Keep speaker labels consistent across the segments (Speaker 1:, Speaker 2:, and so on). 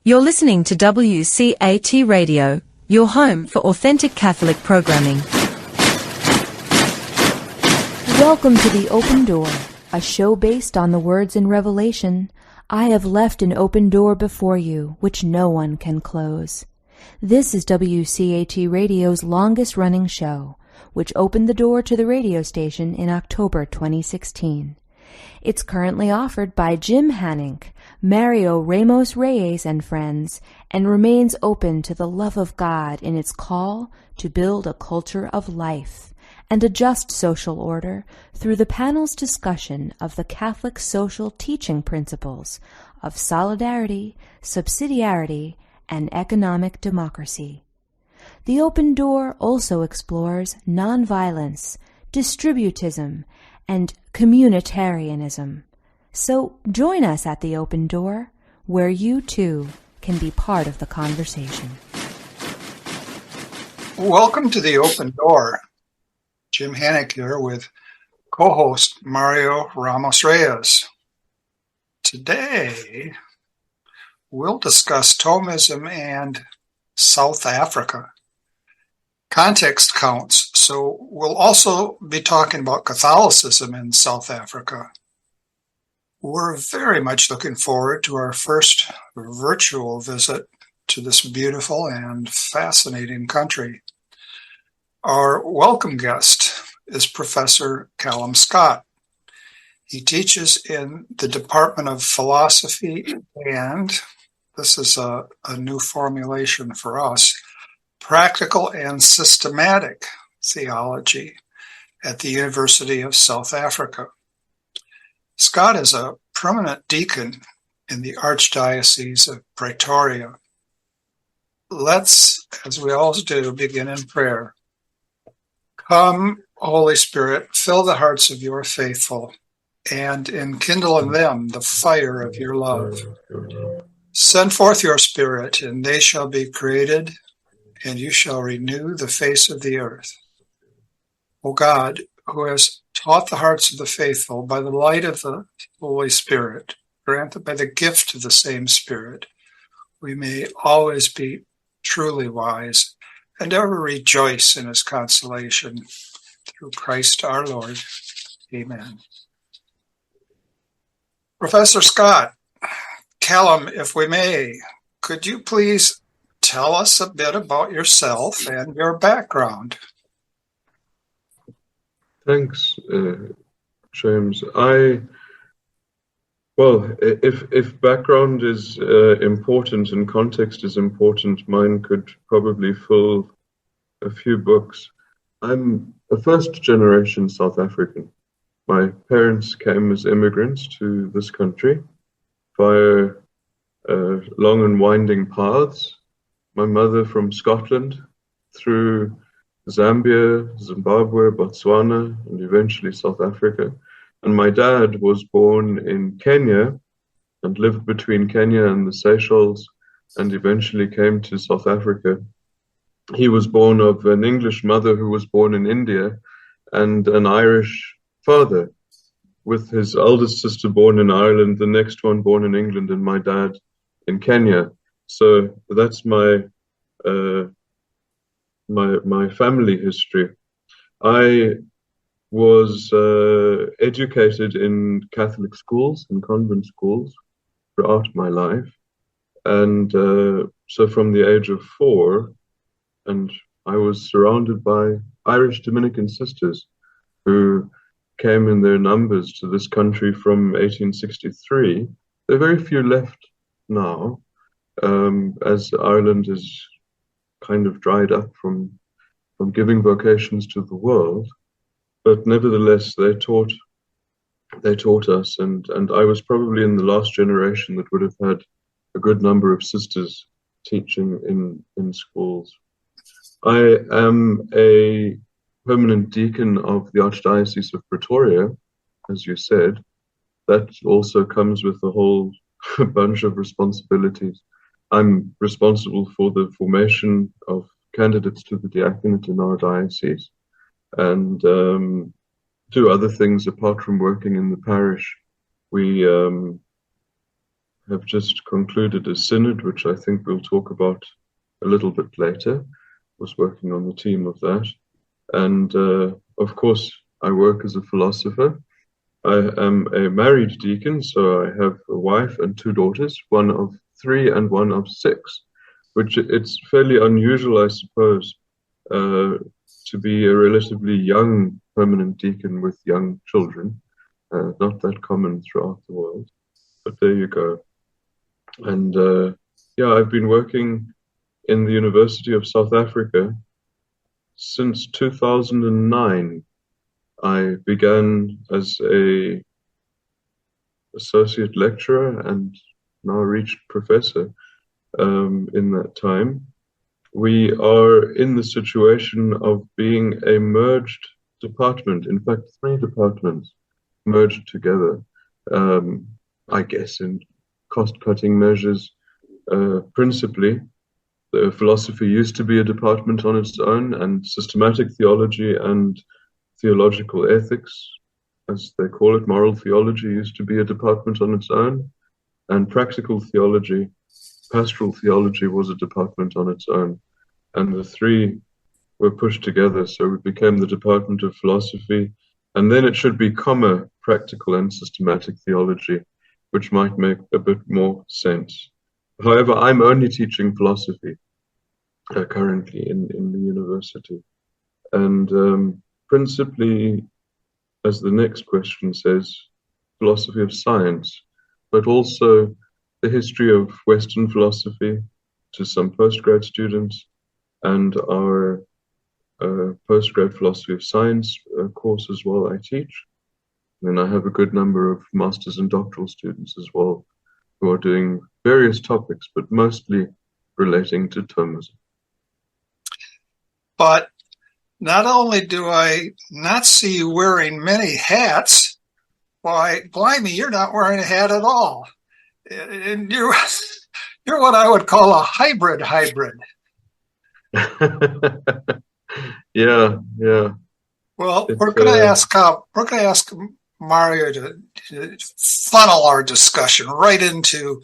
Speaker 1: You're listening to WCAT Radio, your home for authentic Catholic programming.
Speaker 2: Welcome to The Open Door, a show based on the words in Revelation, "I have left an open door before you, which no one can close." This is WCAT Radio's longest-running show, which opened the door to the radio station in October 2016. It's currently offered by Jim Hanink, Mario Ramos Reyes and friends, and remains open to the love of God in its call to build a culture of life and a just social order through the panel's discussion of the Catholic social teaching principles of solidarity, subsidiarity, and economic democracy. The Open Door also explores nonviolence, distributism, and communitarianism. So join us at the Open Door, where you too can be part of the conversation.
Speaker 3: Welcome to the Open Door. Jim Hannick here with co-host Mario Ramos Reyes. Today, we'll discuss Thomism and South Africa. Context counts, so we'll also be talking about Catholicism in South Africa. We're very much looking forward to our first virtual visit to this beautiful and fascinating country. Our welcome guest is Professor Callum Scott. He teaches in the Department of Philosophy and, this is a new formulation for us, Practical and Systematic Theology at the University of South Africa. Scott is a permanent deacon in the Archdiocese of Pretoria. Let's, as we always do, begin in prayer. Come, Holy Spirit, fill the hearts of your faithful, and enkindle in them the fire of your love. Send forth your Spirit, and they shall be created, and you shall renew the face of the earth. O God, who has taught the hearts of the faithful by the light of the Holy Spirit, grant that by the gift of the same Spirit, we may always be truly wise and ever rejoice in his consolation. Through Christ our Lord. Amen. Professor Scott, Callum, if we may, could you please tell us a bit about yourself and your background?
Speaker 4: Thanks, James. If background is important and context is important, mine could probably fill a few books. I'm a first-generation South African. My parents came as immigrants to this country via long and winding paths. My mother from Scotland, through Zambia, Zimbabwe, Botswana, and eventually South Africa. And my dad was born in Kenya and lived between Kenya and the Seychelles and eventually came to South Africa. He was born of an English mother who was born in India and an Irish father, with his eldest sister born in Ireland, the next one born in England, and my dad in Kenya. So that's my family history. I was educated in Catholic schools and convent schools throughout my life, and so from the age of 4, and I was surrounded by Irish Dominican sisters who came in their numbers to this country from 1863. There are very few left now, as Ireland is kind of dried up from giving vocations to the world, but nevertheless they taught us, and I was probably in the last generation that would have had a good number of sisters teaching in schools. I am a permanent deacon of the Archdiocese of Pretoria, as you said. That also comes with a whole bunch of responsibilities. I'm responsible for the formation of candidates to the diaconate in our diocese, and do other things apart from working in the parish. We have just concluded a synod, which I think we'll talk about a little bit later. Was working on the team of that. And of course, I work as a philosopher. I am a married deacon, so I have a wife and 2 daughters, one of 3 and one of 6, which it's fairly unusual, I suppose, to be a relatively young permanent deacon with young children. Not that common throughout the world, but there you go. And yeah, I've been working in the University of South Africa since 2009. I began as a associate lecturer and now reached professor in that time. We are in the situation of being a merged department, in fact 3 departments merged together, I guess in cost-cutting measures. Principally, the philosophy used to be a department on its own, and systematic theology and theological ethics, as they call it, moral theology, used to be a department on its own, and practical theology, pastoral theology, was a department on its own. And the 3 were pushed together, so it became the Department of Philosophy, and then it should be practical and systematic theology, which might make a bit more sense. However, I'm only teaching philosophy currently in the university. And principally, as the next question says, philosophy of science, but also the history of Western philosophy to some postgrad students, and our postgrad philosophy of science course as well I teach. And I have a good number of masters and doctoral students as well who are doing various topics, but mostly relating to Thomism.
Speaker 3: But not only do I not see you wearing many hats, why, blimey, you're not wearing a hat at all. And you're what I would call a hybrid.
Speaker 4: Yeah.
Speaker 3: Well, we're going to ask Mario to funnel our discussion right into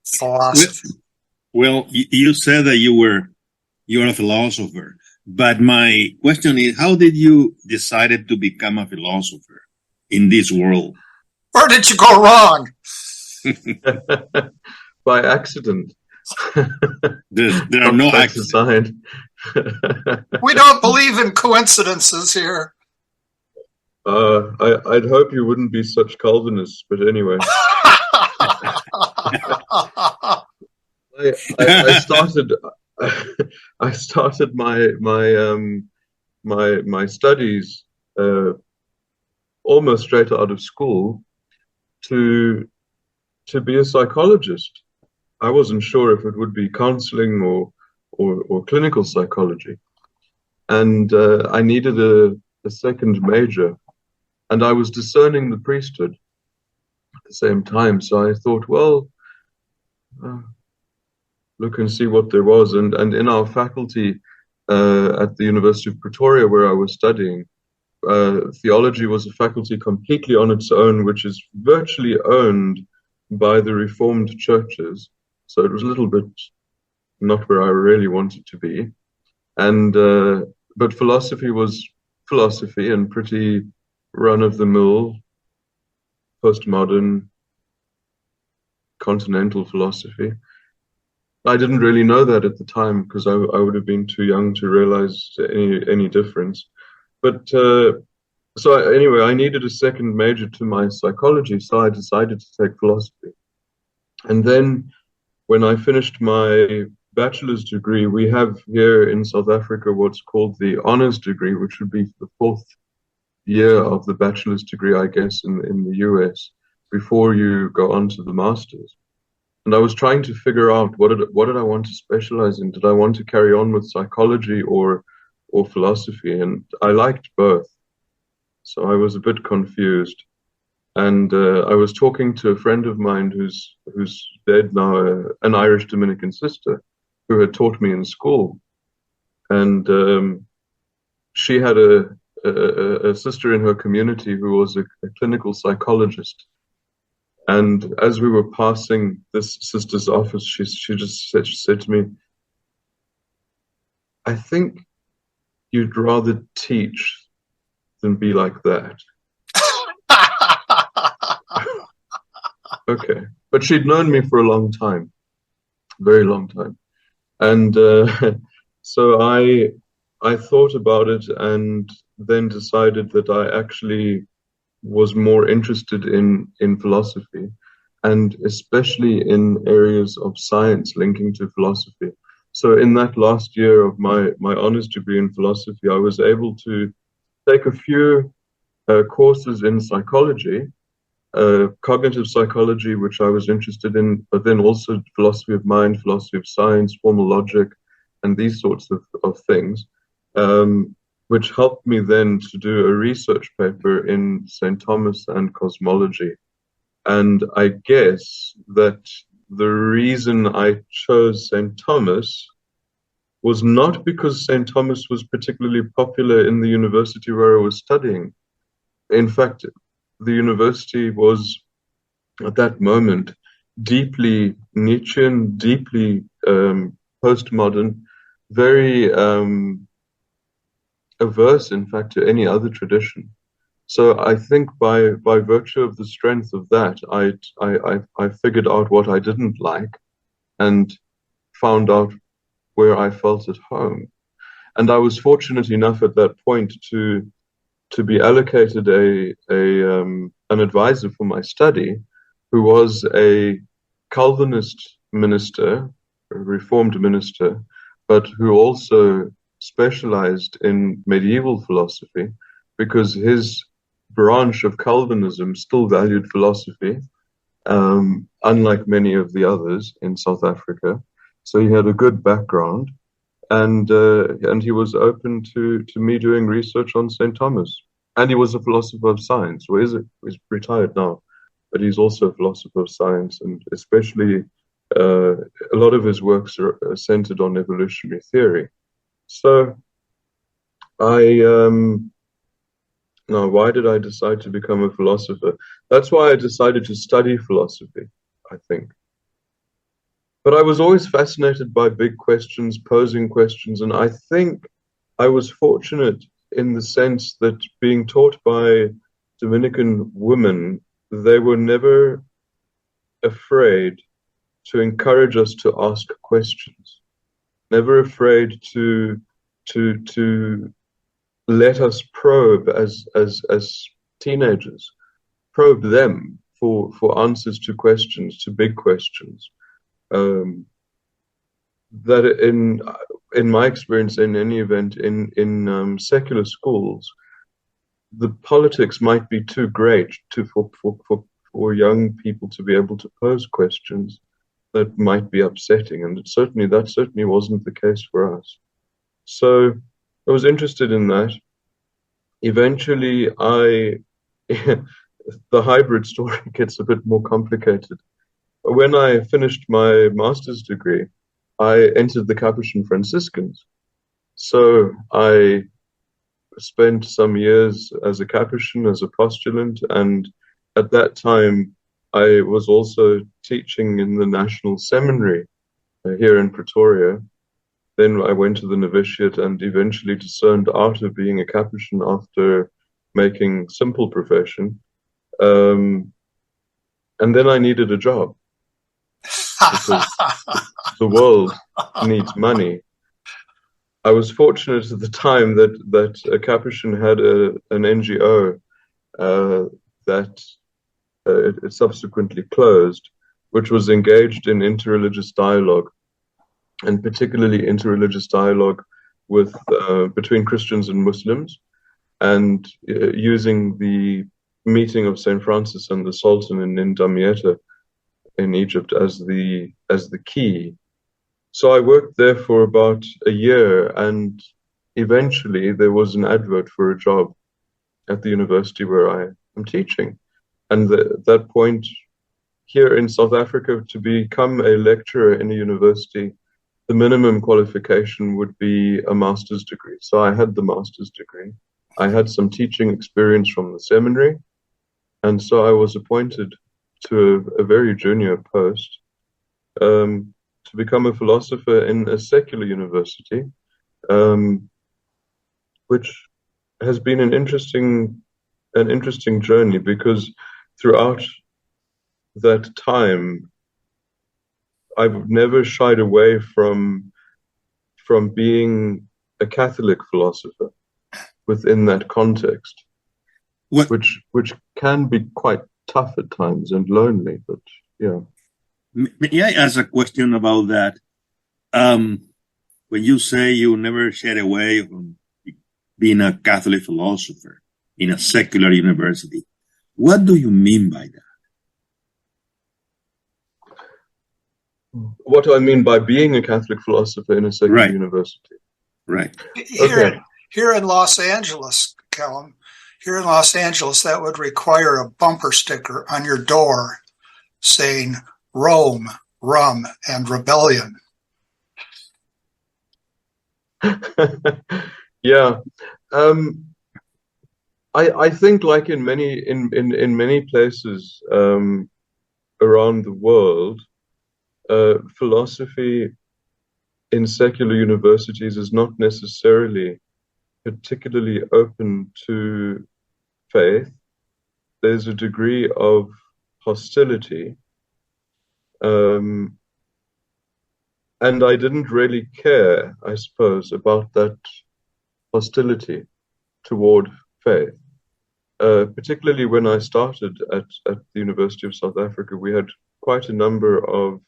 Speaker 3: philosophy.
Speaker 5: Well, you said that you're a philosopher, but my question is, how did you decide to become a philosopher in this world?
Speaker 3: Where did you go wrong?
Speaker 4: By accident.
Speaker 5: There are no accidents.
Speaker 3: We don't believe in coincidences here.
Speaker 4: I'd hope you wouldn't be such Calvinists, but anyway. I started my studies almost straight out of school to be a psychologist. I wasn't sure if it would be counseling or clinical psychology, and I needed a second major, and I was discerning the priesthood at the same time. So I thought, well, look and see what there was. And in our faculty at the University of Pretoria, where I was studying, theology was a faculty completely on its own, which is virtually owned by the Reformed churches. So it was a little bit not where I really wanted to be. And but philosophy was philosophy, and pretty run-of-the-mill, postmodern, continental philosophy. I didn't really know that at the time, because I would have been too young to realize any difference. But anyway, I needed a second major to my psychology, so I decided to take philosophy. And then when I finished my bachelor's degree, we have here in South Africa what's called the honors degree, which would be the 4th year of the bachelor's degree, I guess, in the US, before you go on to the master's. And I was trying to figure out what did I want to specialize in? Did I want to carry on with psychology or philosophy? And I liked both, so I was a bit confused. And I was talking to a friend of mine who's dead now, an Irish Dominican sister who had taught me in school, and she had a sister in her community who was a clinical psychologist. And as we were passing this sister's office, she just said to me, "I think you'd rather teach than be like that." Okay. But she'd known me for a long time, very long time. And so I thought about it and then decided that I actually was more interested in philosophy, and especially in areas of science linking to philosophy. So in that last year of my honors degree in philosophy, I was able to take a few courses in psychology, cognitive psychology, which I was interested in, but then also philosophy of mind, philosophy of science, formal logic, and these sorts of things, which helped me then to do a research paper in St. Thomas and cosmology. And I guess that the reason I chose St. Thomas was not because St. Thomas was particularly popular in the university where I was studying. In fact, the university was, at that moment, deeply Nietzschean, deeply postmodern, very averse, in fact, to any other tradition. So I think by virtue of the strength of that, I figured out what I didn't like and found out where I felt at home. And I was fortunate enough at that point to be allocated an advisor for my study, who was a Calvinist minister, a Reformed minister, but who also specialized in medieval philosophy, because his branch of Calvinism still valued philosophy, unlike many of the others in South Africa. So he had a good background, and he was open to me doing research on St. Thomas. And he was a philosopher of science. Well, he's retired now, but he's also a philosopher of science, and especially a lot of his works are centered on evolutionary theory. So now, why did I decide to become a philosopher? That's why I decided to study philosophy, I think. But I was always fascinated by big questions, posing questions, and I think I was fortunate in the sense that being taught by Dominican women, they were never afraid to encourage us to ask questions, never afraid to let us probe as teenagers, probe them for answers to questions, to big questions. That in my experience, in any event, in secular schools, the politics might be too great for young people to be able to pose questions that might be upsetting, and that certainly wasn't the case for us. So I was interested in that. Eventually, the hybrid story gets a bit more complicated. When I finished my master's degree, I entered the Capuchin Franciscans. So I spent some years as a Capuchin, as a postulant, and at that time, I was also teaching in the National Seminary here in Pretoria. Then I went to the novitiate and eventually discerned art of being a Capuchin after making simple profession. And then I needed a job because the world needs money. I was fortunate at the time that a Capuchin had an NGO that it subsequently closed, which was engaged in interreligious dialogue, and particularly interreligious dialogue with between Christians and Muslims, and using the meeting of St. Francis and the Sultan in Damietta in Egypt as the key. So I worked there for about a year, and eventually there was an advert for a job at the university where I am teaching. And at that point, here in South Africa, to become a lecturer in a university, the minimum qualification would be a master's degree. So I had the master's degree. I had some teaching experience from the seminary, and so I was appointed to a very junior post, to become a philosopher in a secular university, which has been an interesting journey, because throughout that time, I've never shied away from being a Catholic philosopher within that context,
Speaker 5: What
Speaker 4: which can be quite tough at times and lonely, but yeah.
Speaker 5: may I ask a question about that? When you say you never shied away from being a Catholic philosopher in a secular university, what do you mean by that?
Speaker 4: What do I mean by being a Catholic philosopher in a secular
Speaker 5: Right.
Speaker 4: university?
Speaker 5: Right.
Speaker 3: Here in Los Angeles, Callum, here in Los Angeles, that would require a bumper sticker on your door saying Rome, rum, and rebellion.
Speaker 4: Yeah. I think, like in many places around the world, philosophy in secular universities is not necessarily particularly open to faith. There's a degree of hostility, and I didn't really care, I suppose, about that hostility toward faith. Particularly when I started at the University of South Africa, we had quite a number of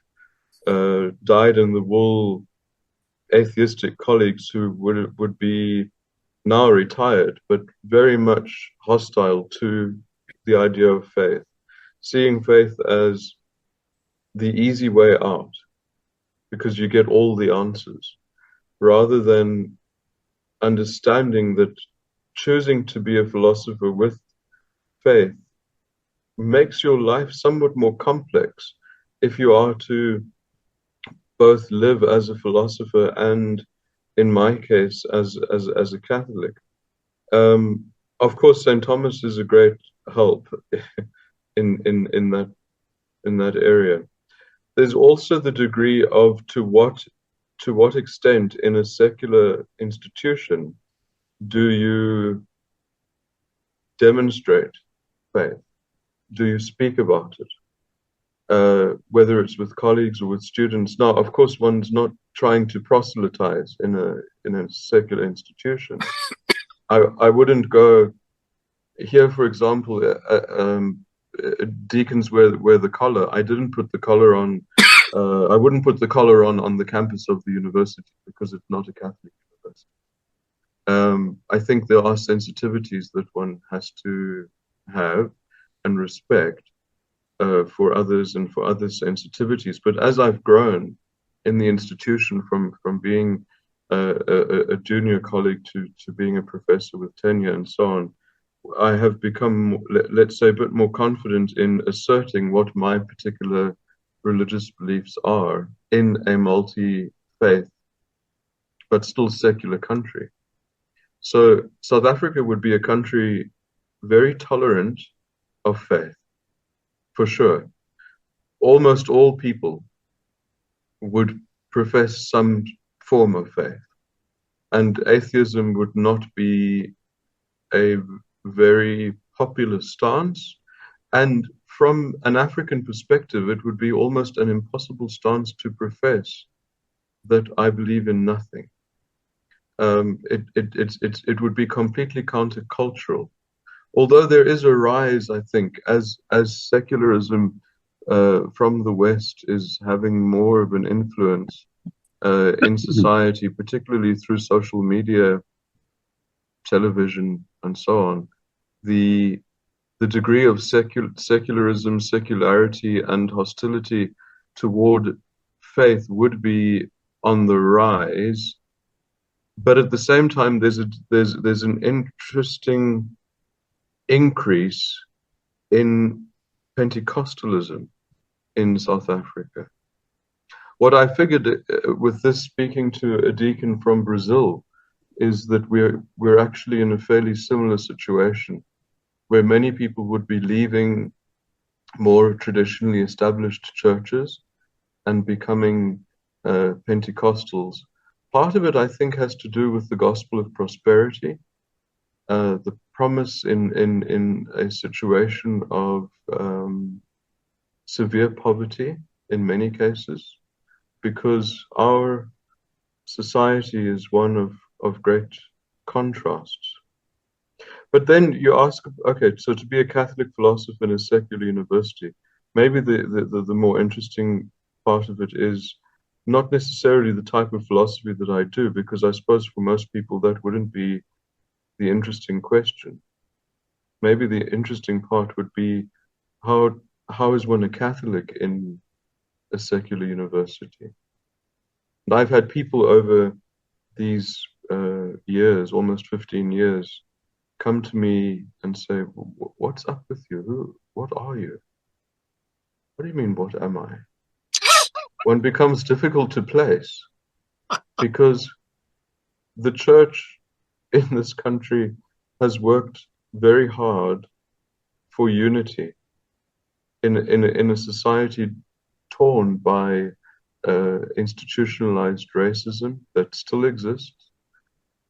Speaker 4: dyed-in-the-wool atheistic colleagues who would be now retired, but very much hostile to the idea of faith, seeing faith as the easy way out, because you get all the answers, rather than understanding that choosing to be a philosopher with faith makes your life somewhat more complex if you are to both live as a philosopher and, in my case, as a Catholic. Of course, St. Thomas is a great help in that area. There's also the degree of to what extent in a secular institution do you demonstrate faith? Do you speak about it? Whether it's with colleagues or with students. Now, of course, one's not trying to proselytize in a secular institution. I wouldn't go here, for example. Deacons wear the collar. I didn't put the collar on. I wouldn't put the collar on the campus of the university, because it's not a Catholic university. I think there are sensitivities that one has to have and respect for others and for other sensitivities. But as I've grown in the institution from being a junior colleague to being a professor with tenure and so on, I have become, let's say, a bit more confident in asserting what my particular religious beliefs are in a multi-faith but still secular country. So South Africa would be a country very tolerant of faith, for sure. Almost all people would profess some form of faith, and atheism would not be a very popular stance. And from an African perspective, it would be almost an impossible stance to profess that I believe in nothing. It would be completely countercultural. Although there is a rise, I think, as secularism from the West is having more of an influence in society, particularly through social media, television, and so on, the degree of secularism, secularity, and hostility toward faith would be on the rise. But at the same time, there's an interesting increase in Pentecostalism in South Africa. What I figured with this, speaking to a deacon from Brazil, is that we're actually in a fairly similar situation, where many people would be leaving more traditionally established churches and becoming Pentecostals. Part of it, I think, has to do with the gospel of prosperity, the promise in a situation of severe poverty in many cases, because our society is one of great contrasts. But then you ask, okay, so to be a Catholic philosopher in a secular university, maybe the more interesting part of it is not necessarily the type of philosophy that I do, because I suppose for most people that wouldn't be the interesting question. Maybe the interesting part would be how is one a Catholic in a secular university? And I've had people over these years, almost 15 years, come to me and say, what's up with you? What are you? What do you mean, what am I? One becomes difficult to place because the church in this country has worked very hard for unity in a society torn by institutionalized racism that still exists.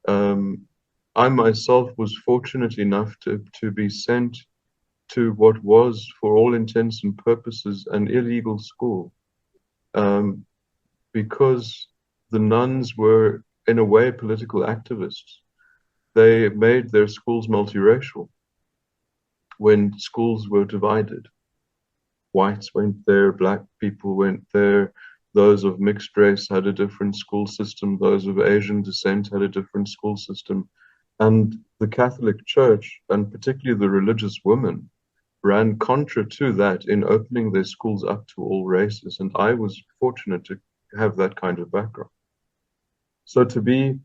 Speaker 4: I myself was fortunate enough to be sent to what was, for all intents and purposes, an illegal school, because the nuns were, in a way, political activists. They made their schools multiracial when schools were divided. Whites went there, black people went there, those of mixed race had a different school system, those of Asian descent had a different school system. And the Catholic Church, and particularly the religious women, ran contra to that in opening their schools up to all races. And I was fortunate to have that kind of background. So to be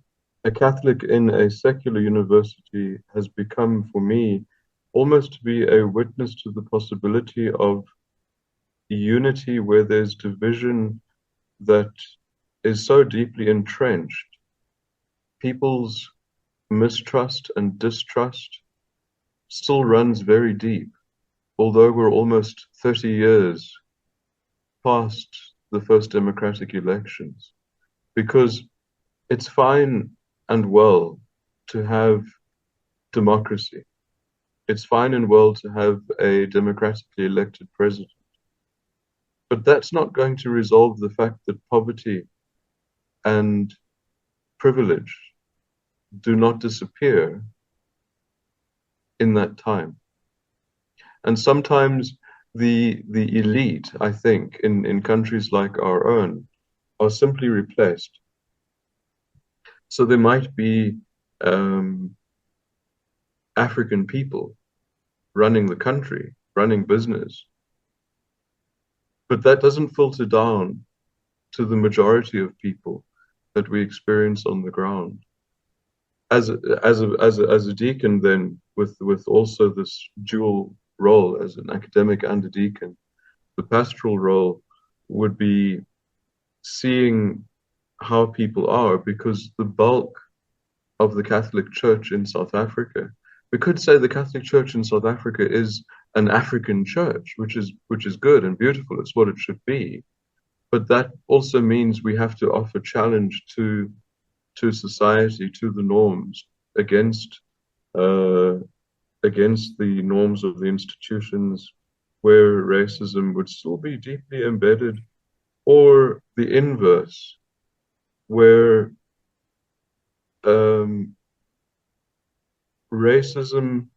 Speaker 4: a Catholic in a secular university has become, for me, almost to be a witness to the possibility of unity where there's division that is so deeply entrenched. People's mistrust and distrust still runs very deep, although we're almost 30 years past the first democratic elections, because it's fine and well to have democracy. It's fine and well to have a democratically elected president. But that's not going to resolve the fact that poverty and privilege do not disappear in that time. And sometimes the elite, I think, in countries like our own, are simply replaced. So there might be African people running the country, running business, but that doesn't filter down to the majority of people that we experience on the ground. As a deacon, then, with also this dual role as an academic and a deacon, the pastoral role would be seeing how people are, because the bulk of the Catholic Church in South Africa, we could say the Catholic Church in South Africa is an African church, which is good and beautiful. It's what it should be. But that also means we have to offer challenge to society, to the norms, against the norms of the institutions where racism would still be deeply embedded, or the inverse, where racism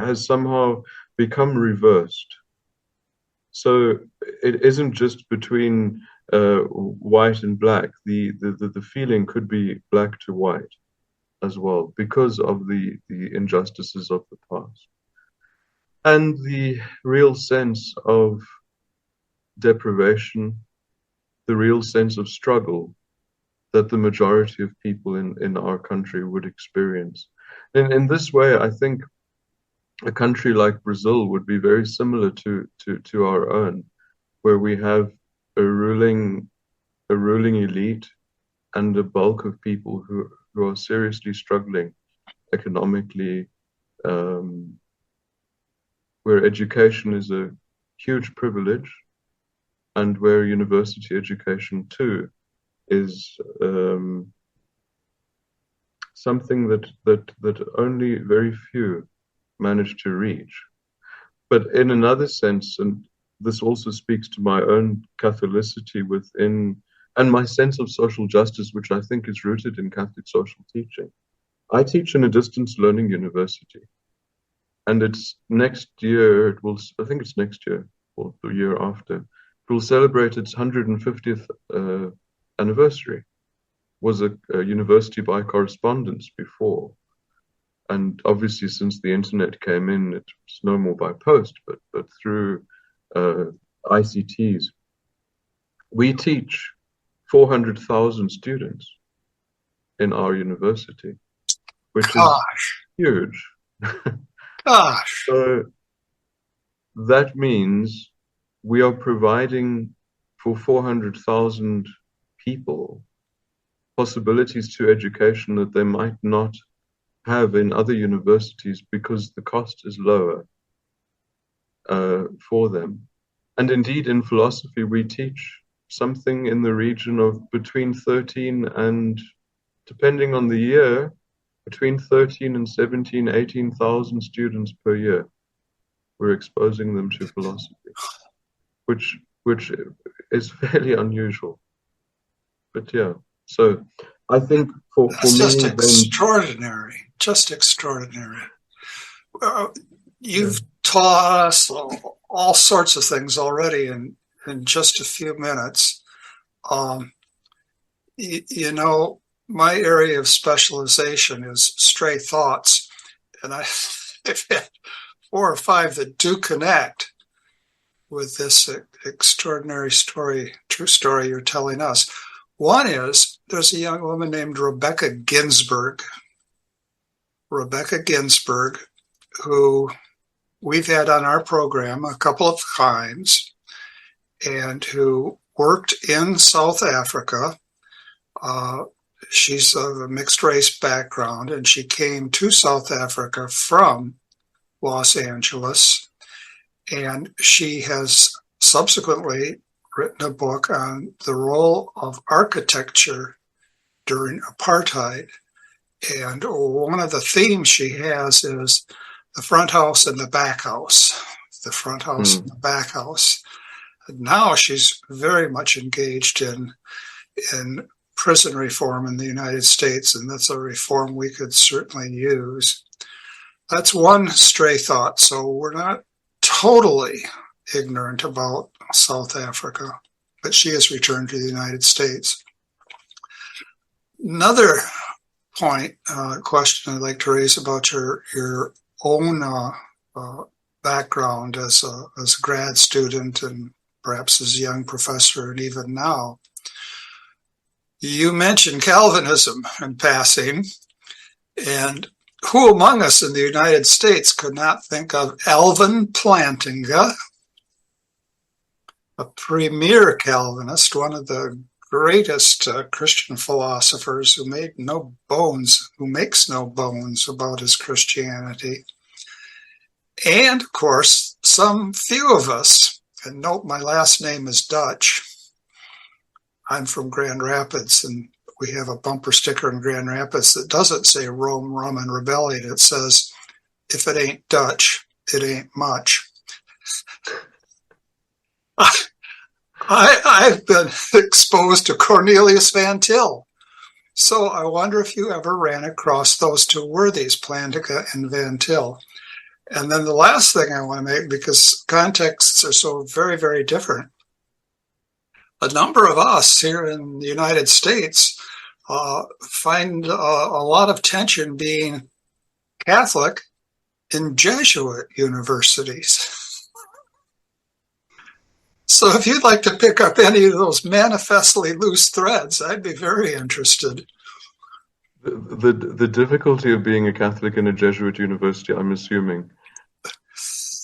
Speaker 4: has somehow become reversed. So it isn't just between white and black. The feeling could be black to white as well, because of the injustices of the past. And the real sense of deprivation, the real sense of struggle that the majority of people in our country would experience. And in this way, I think a country like Brazil would be very similar to our own, where we have a ruling elite and a bulk of people who are seriously struggling economically, where education is a huge privilege, and where university education too is something that only very few manage to reach. But in another sense, and this also speaks to my own Catholicity within, and my sense of social justice, which I think is rooted in Catholic social teaching. I teach in a distance learning university, and it's next year, I think it's next year, or the year after, it will celebrate its 150th anniversary. Was a university by correspondence before. And obviously, since the internet came in, it's no more by post, but through ICTs. We teach 400,000 students in our university, which is huge.
Speaker 3: Gosh.
Speaker 4: So that means we are providing for 400,000 people possibilities to education that they might not have in other universities because the cost is lower for them. And indeed, in philosophy, we teach something in the region of between 13 and, depending on the year, between 13 and 17, 18,000 students per year. We're exposing them to philosophy, which is fairly unusual. But yeah, so I think for
Speaker 3: That's
Speaker 4: me,
Speaker 3: just extraordinary, just extraordinary. You've taught us all sorts of things already in just a few minutes. You know, my area of specialization is stray thoughts, and I've had 4 or 5 that do connect with this extraordinary story, true story you're telling us. One is, there's a young woman named Rebecca Ginsburg, who we've had on our program a couple of times, and who worked in South Africa. She's of a mixed race background, and she came to South Africa from Los Angeles, and she has subsequently written a book on the role of architecture during apartheid. And one of the themes she has is the front house and the back house, the front house and the back house. And now she's very much engaged in prison reform in the United States, and that's a reform we could certainly use. That's one stray thought. So we're not totally ignorant about South Africa, but she has returned to the United States. Another question I'd like to raise about your own background as a grad student and perhaps as a young professor, and even now. You mentioned Calvinism in passing, and who among us in the United States could not think of Alvin Plantinga, a premier Calvinist, one of the greatest Christian philosophers who makes no bones about his Christianity. And, of course, some few of us, and note my last name is Dutch. I'm from Grand Rapids, and we have a bumper sticker in Grand Rapids that doesn't say Rome, Rum, and Rebellion. It says, if it ain't Dutch, it ain't much. I've been exposed to Cornelius Van Til. So I wonder if you ever ran across those two worthies, Plantinga and Van Til. And then the last thing I want to make, because contexts are so very, very different, a number of us here in the United States find a lot of tension being Catholic in Jesuit universities. So if you'd like to pick up any of those manifestly loose threads, I'd be very interested.
Speaker 4: The difficulty of being a Catholic in a Jesuit university, I'm assuming.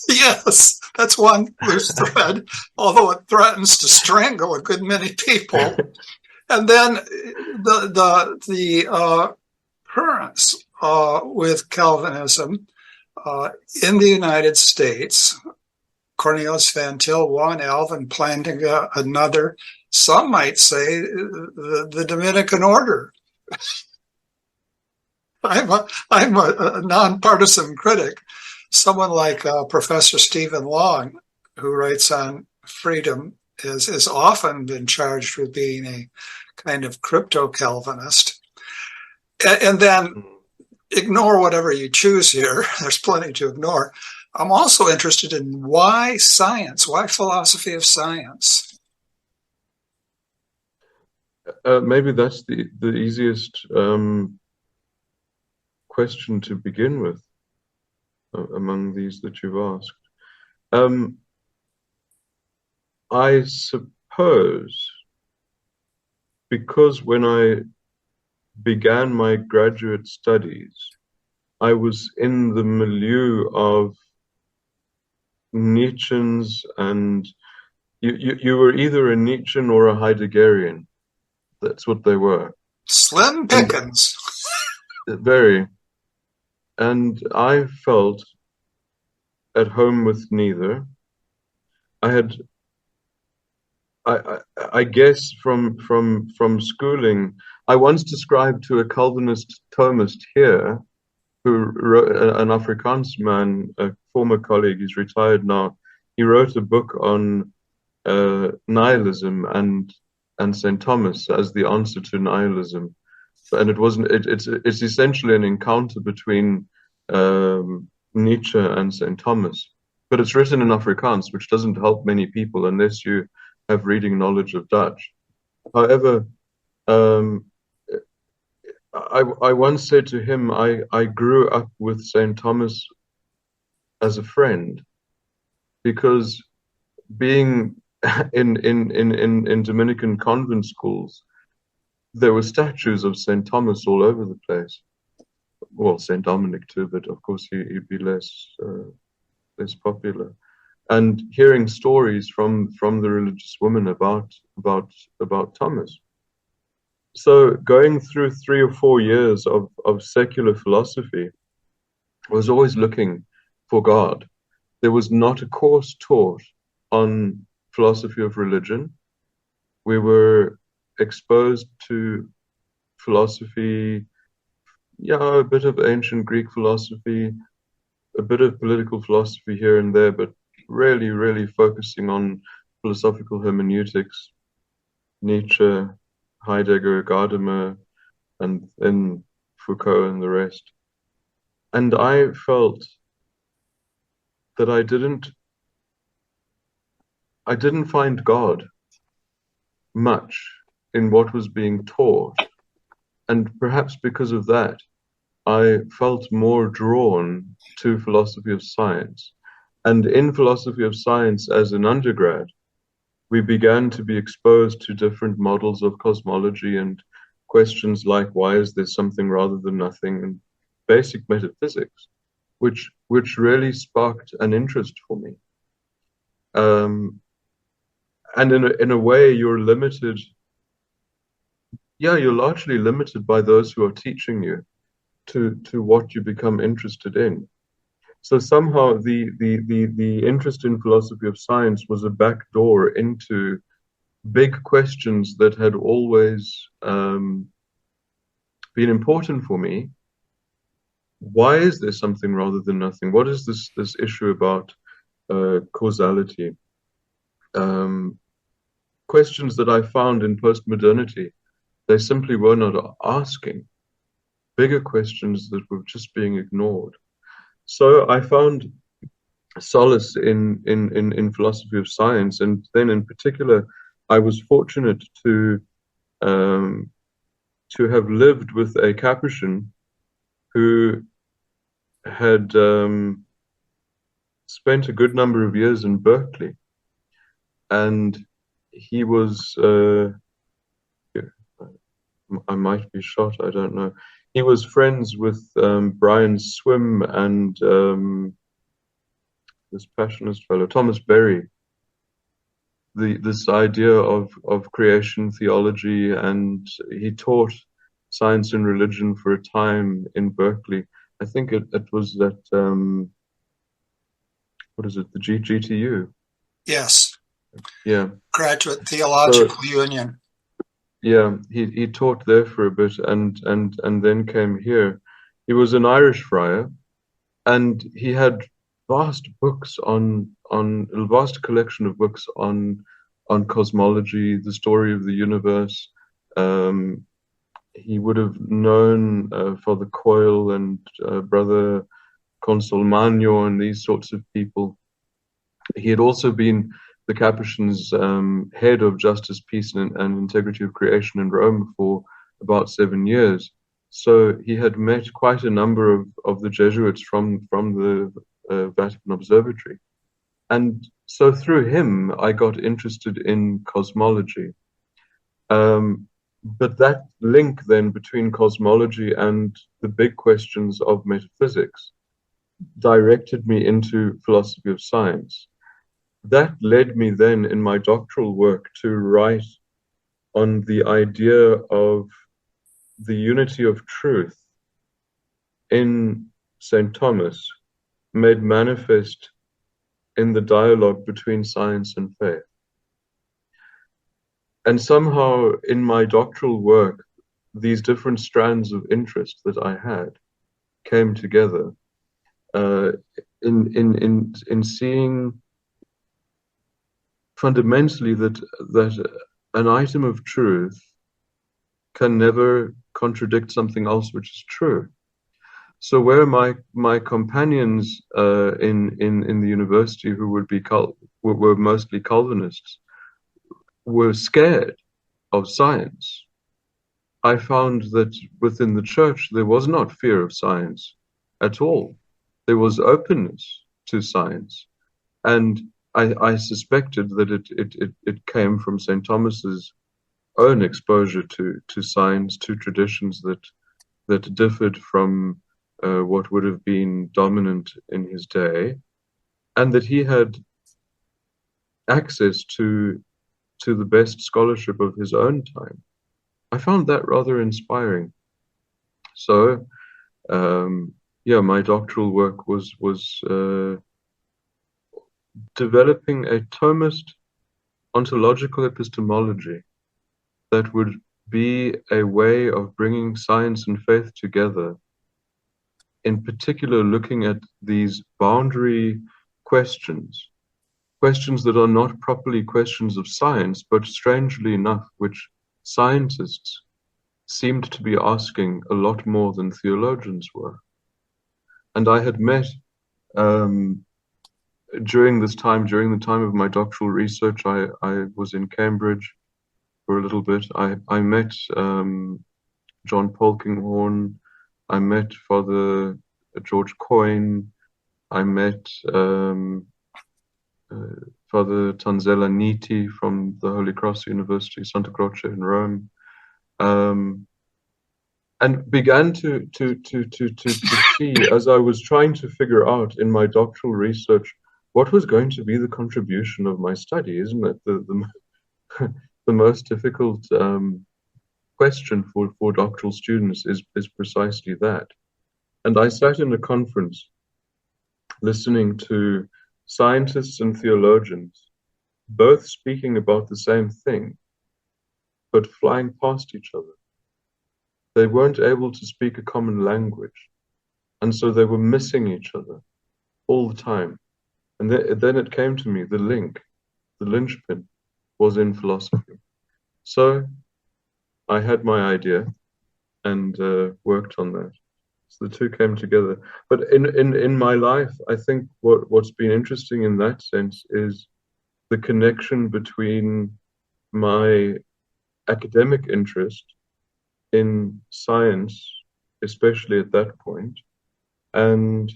Speaker 3: Yes, that's one loose thread, although it threatens to strangle a good many people. And then the currents with Calvinism, in the United States, Cornelius Van Til one, Alvin Plantinga another. Some might say the Dominican order. I'm a nonpartisan critic. Someone like Professor Stephen Long, who writes on freedom, has often been charged with being a kind of crypto-Calvinist. And then ignore whatever you choose here. There's plenty to ignore. I'm also interested in why science, why philosophy of science?
Speaker 4: Maybe that's the easiest question to begin with among these that you've asked. I suppose because when I began my graduate studies, I was in the milieu of Nietzscheans, and you were either a Nietzschean or a Heideggerian. That's what they were.
Speaker 3: Slim pickings.
Speaker 4: Very. And I felt at home with neither. I guess from schooling, I once described to a Calvinist Thomist here, who wrote, an Afrikaans man, a former colleague, he's retired now. He wrote a book on nihilism and St. Thomas as the answer to nihilism, and it's essentially an encounter between Nietzsche and St. Thomas, but it's written in Afrikaans, which doesn't help many people unless you have reading knowledge of Dutch. However, I once said to him, I grew up with St. Thomas as a friend, because being in Dominican convent schools, there were statues of St. Thomas all over the place. Well, St. Dominic too, but of course he'd be less popular. And hearing stories from the religious women about Thomas. So going through 3 or 4 years of secular philosophy, I was always looking for God. There was not a course taught on philosophy of religion. We were exposed to philosophy, a bit of ancient Greek philosophy, a bit of political philosophy here and there, but really focusing on philosophical hermeneutics, Nietzsche, Heidegger, Gadamer, and then Foucault and the rest. And I felt that I didn't find God much in what was being taught. And perhaps because of that, I felt more drawn to philosophy of science. And in philosophy of science as an undergrad, we began to be exposed to different models of cosmology and questions like, why is there something rather than nothing, and basic metaphysics, which really sparked an interest for me. And in a way, you're limited. You're largely limited by those who are teaching you to what you become interested in. So somehow the interest in philosophy of science was a backdoor into big questions that had always been important for me. Why is there something rather than nothing? What is this issue about causality? Questions that I found in postmodernity, they simply were not asking. Bigger questions that were just being ignored. So I found solace in philosophy of science, and then in particular, I was fortunate to have lived with a Capuchin who had spent a good number of years in Berkeley, and he was I might be shot, I don't know. He was friends with Brian Swim and this passionist fellow, Thomas Berry. This idea of creation theology, and he taught science and religion for a time in Berkeley. I think it was at what is it, the GTU?
Speaker 3: Yes.
Speaker 4: Yeah.
Speaker 3: Graduate Theological Union.
Speaker 4: Yeah, he taught there for a bit and then came here. He was an Irish friar, and he had vast books on a vast collection of books on cosmology, the story of the universe. He would have known Father Coyle and Brother Consolmagno and these sorts of people. He had also been the Capuchin's head of justice, peace, and integrity of creation in Rome for about 7 years. So he had met quite a number of the Jesuits from the Vatican Observatory. And so through him, I got interested in cosmology. But that link then between cosmology and the big questions of metaphysics directed me into philosophy of science. That led me then in my doctoral work to write on the idea of the unity of truth in St. Thomas made manifest in the dialogue between science and faith. And somehow in my doctoral work, these different strands of interest that I had came together in seeing fundamentally that an item of truth can never contradict something else which is true. So where my companions in the university, who were mostly Calvinists, were scared of science, I found that within the church there was not fear of science at all. There was openness to science, and I suspected that it came from St. Thomas's own exposure to science, to traditions that differed from what would have been dominant in his day, and that he had access to the best scholarship of his own time. I found that rather inspiring. So, my doctoral work was developing a Thomist ontological epistemology that would be a way of bringing science and faith together, in particular looking at these boundary questions that are not properly questions of science, but strangely enough, which scientists seemed to be asking a lot more than theologians were. And I had met during the time of my doctoral research, I was in Cambridge for a little bit. I met John Polkinghorne, I met Father George Coyne, I met Father Tanzela Niti from the Holy Cross University, Santa Croce in Rome, and began to see, as I was trying to figure out in my doctoral research what was going to be the contribution of my study. Isn't it the most difficult question for doctoral students is precisely that. And I sat in a conference listening to scientists and theologians, both speaking about the same thing, but flying past each other. They weren't able to speak a common language, and so they were missing each other all the time. And then it came to me, the linchpin was in philosophy. So I had my idea and worked on that. So the two came together. But in my life, I think what's been interesting in that sense is the connection between my academic interest in science, especially at that point, and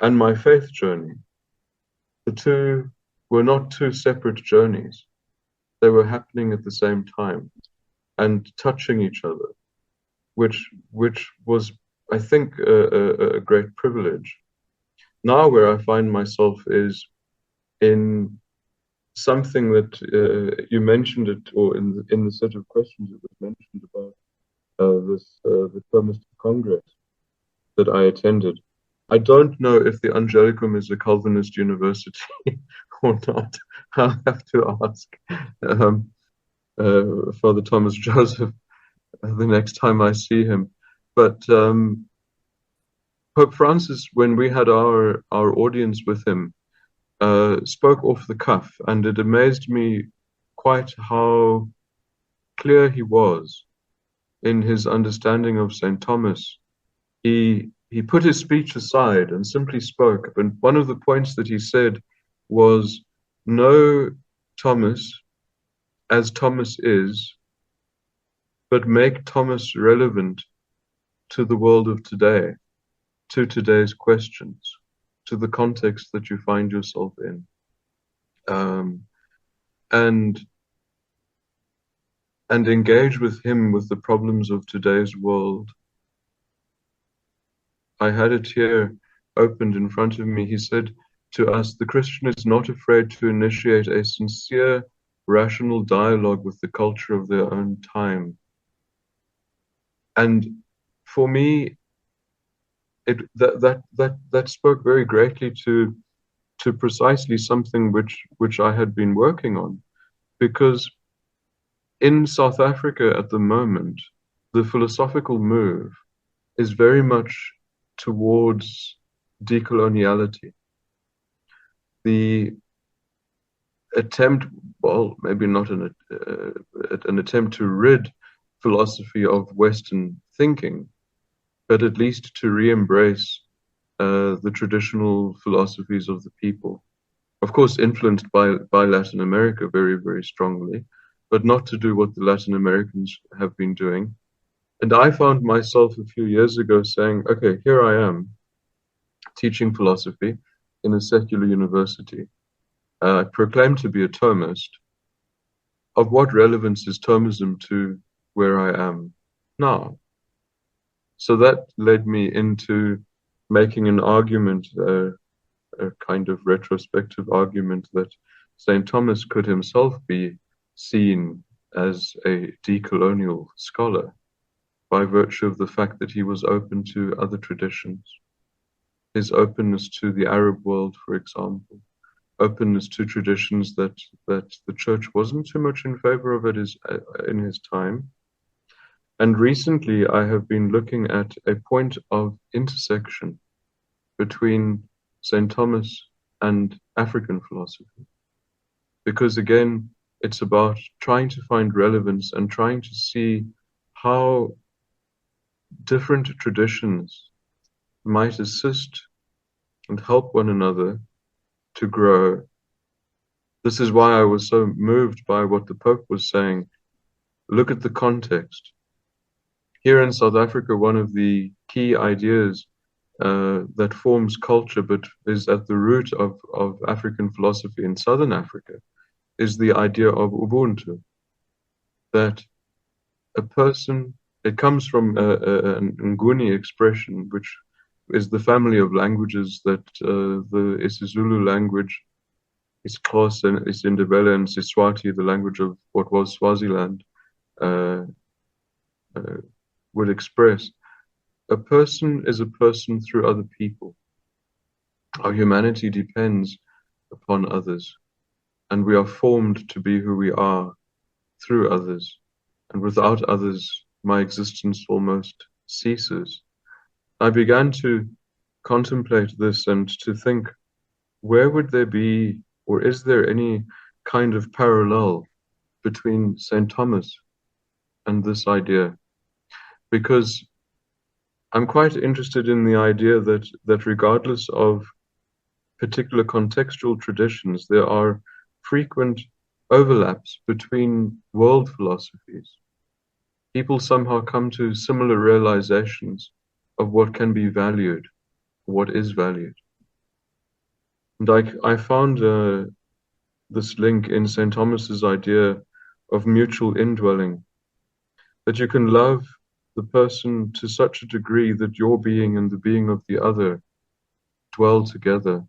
Speaker 4: my faith journey. The two were not two separate journeys. They were happening at the same time and touching each other, which was, I think, a great privilege. Now where I find myself is in something that you mentioned it, or in the set of questions it was mentioned about the Thomist Congress that I attended. I don't know if the Angelicum is a Calvinist university or not. I'll have to ask Father Thomas Joseph the next time I see him. But Pope Francis, when we had our audience with him, spoke off the cuff, and it amazed me quite how clear he was in his understanding of St. Thomas. He put his speech aside and simply spoke. And one of the points that he said was, know Thomas as Thomas is, but make Thomas relevant to the world of today, to today's questions, to the context that you find yourself in. And engage with him with the problems of today's world. I had it here opened in front of me. He said to us, the Christian is not afraid to initiate a sincere, rational dialogue with the culture of their own time. And for me, that spoke very greatly to precisely something which I had been working on, because in South Africa at the moment, the philosophical move is very much towards decoloniality. The attempt, well, maybe not an attempt to rid philosophy of Western thinking, but at least to re-embrace the traditional philosophies of the people. Of course, influenced by Latin America very, very strongly, but not to do what the Latin Americans have been doing. And I found myself a few years ago saying, okay, here I am teaching philosophy in a secular university. I proclaim to be a Thomist. Of what relevance is Thomism to where I am now? So that led me into making an argument, a kind of retrospective argument, that St. Thomas could himself be seen as a decolonial scholar by virtue of the fact that he was open to other traditions. His openness to the Arab world, for example, openness to traditions that the church wasn't too much in favor of in his time. And recently I have been looking at a point of intersection between St. Thomas and African philosophy. Because again, it's about trying to find relevance and trying to see how different traditions might assist and help one another to grow. This is why I was so moved by what the Pope was saying. Look at the context. Here in South Africa, one of the key ideas that forms culture but is at the root of African philosophy in Southern Africa is the idea of Ubuntu. That a person, it comes from an Nguni expression, which is the family of languages that the isiZulu language, isiXhosa, isiNdebele, and Siswati, the language of what was Swaziland, would express. A person is a person through other people. Our humanity depends upon others, and we are formed to be who we are through others. And without others, my existence almost ceases. I began to contemplate this and to think, where would there be, or is there any kind of parallel between St. Thomas and this idea? Because I'm quite interested in the idea that regardless of particular contextual traditions, there are frequent overlaps between world philosophies. People somehow come to similar realizations of what can be valued, what is valued. And I found this link in St. Thomas's idea of mutual indwelling, that you can love the person to such a degree that your being and the being of the other dwell together.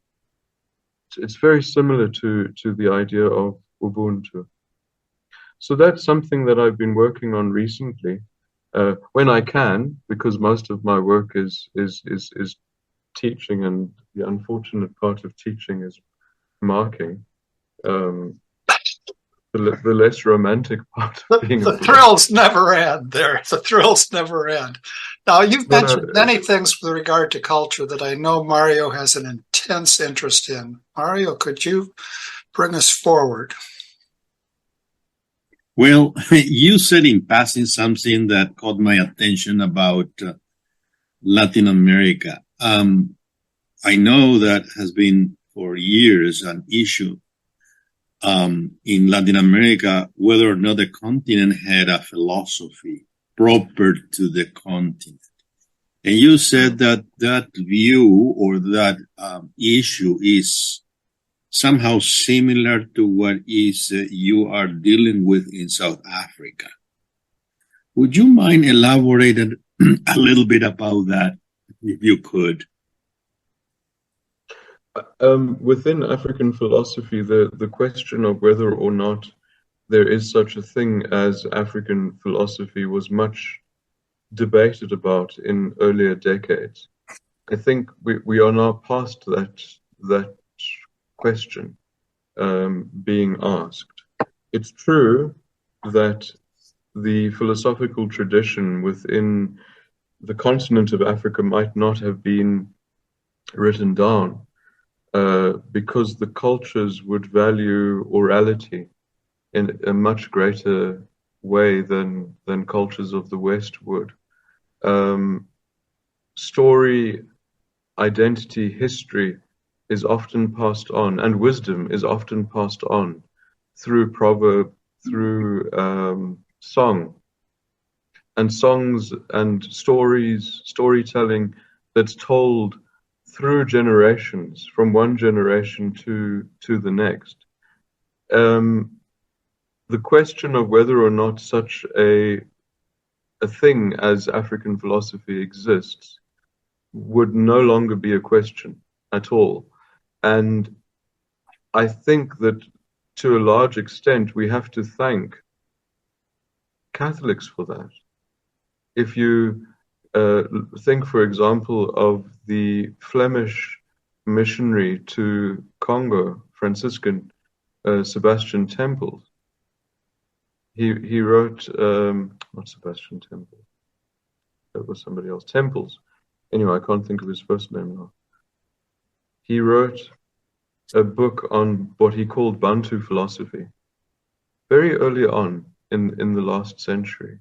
Speaker 4: It's very similar to the idea of Ubuntu. So that's something that I've been working on recently, when I can, because most of my work is teaching, and the unfortunate part of teaching is marking. The less romantic part of being
Speaker 3: The thrills never end there. The thrills never end. Now, you've mentioned many things with regard to culture that I know Mario has an intense interest in. Mario, could you bring us forward?
Speaker 5: Well, you said in passing something that caught my attention about Latin America. I know that has been for years an issue in Latin America, whether or not the continent had a philosophy proper to the continent. And you said that that view or that issue is somehow similar to what is you are dealing with in South Africa. Would you mind elaborating a little bit about that, if you could?
Speaker 4: Within African philosophy, the question of whether or not there is such a thing as African philosophy was much debated about in earlier decades. I think we are now past that question being asked. It's true that the philosophical tradition within the continent of Africa might not have been written down because the cultures would value orality in a much greater way than cultures of the West would. Story, identity, history is often passed on, and wisdom is often passed on through proverb, through song, and songs and storytelling that's told through generations, from one generation to the next. The question of whether or not such a thing as African philosophy exists would no longer be a question at all. And I think that to a large extent we have to thank Catholics for that. If you think, for example, of the Flemish missionary to Congo, Franciscan Sebastian Tempels. He wrote, not Sebastian Tempels, that was somebody else, Tempels. Anyway, I can't think of his first name now. He wrote a book on what he called Bantu philosophy, very early on in the last century.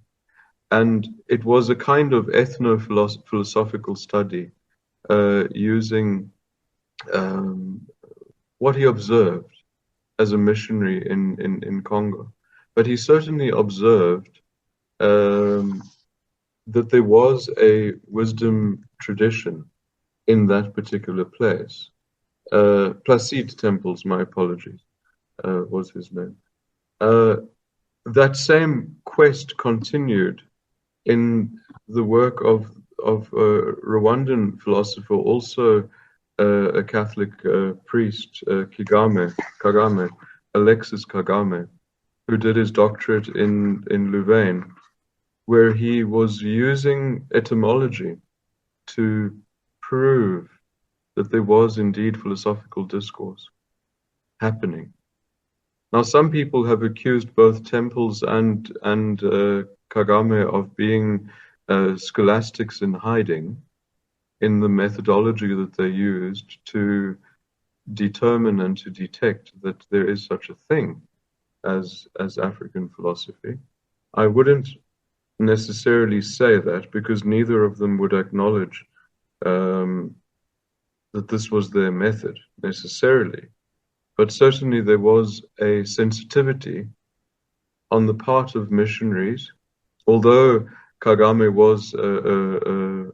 Speaker 4: And it was a kind of ethno-philosophical study using what he observed as a missionary in Congo. But he certainly observed that there was a wisdom tradition in that particular place. Placide Tempels, my apologies, was his name. That same quest continued in the work of Rwandan philosopher, also a Catholic priest, Kagame, Alexis Kagame, who did his doctorate in Louvain, where he was using etymology to prove that there was indeed philosophical discourse happening. Now, some people have accused both Tempels and Kagame of being scholastics in hiding in the methodology that they used to determine and to detect that there is such a thing as African philosophy. I wouldn't necessarily say that, because neither of them would acknowledge that this was their method necessarily. But certainly there was a sensitivity on the part of missionaries, although Kagame was an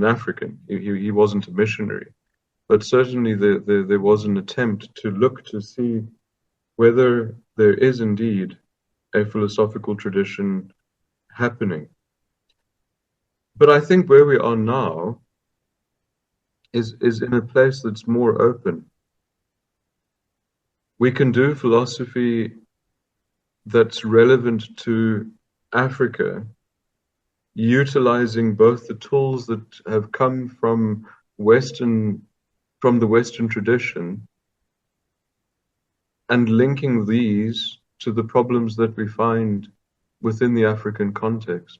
Speaker 4: African, he wasn't a missionary, but certainly there was an attempt to look to see whether there is indeed a philosophical tradition happening. But I think where we are now is in a place that's more open. We can do philosophy that's relevant to Africa, utilizing both the tools that have come from from the Western tradition and linking these to the problems that we find within the African context.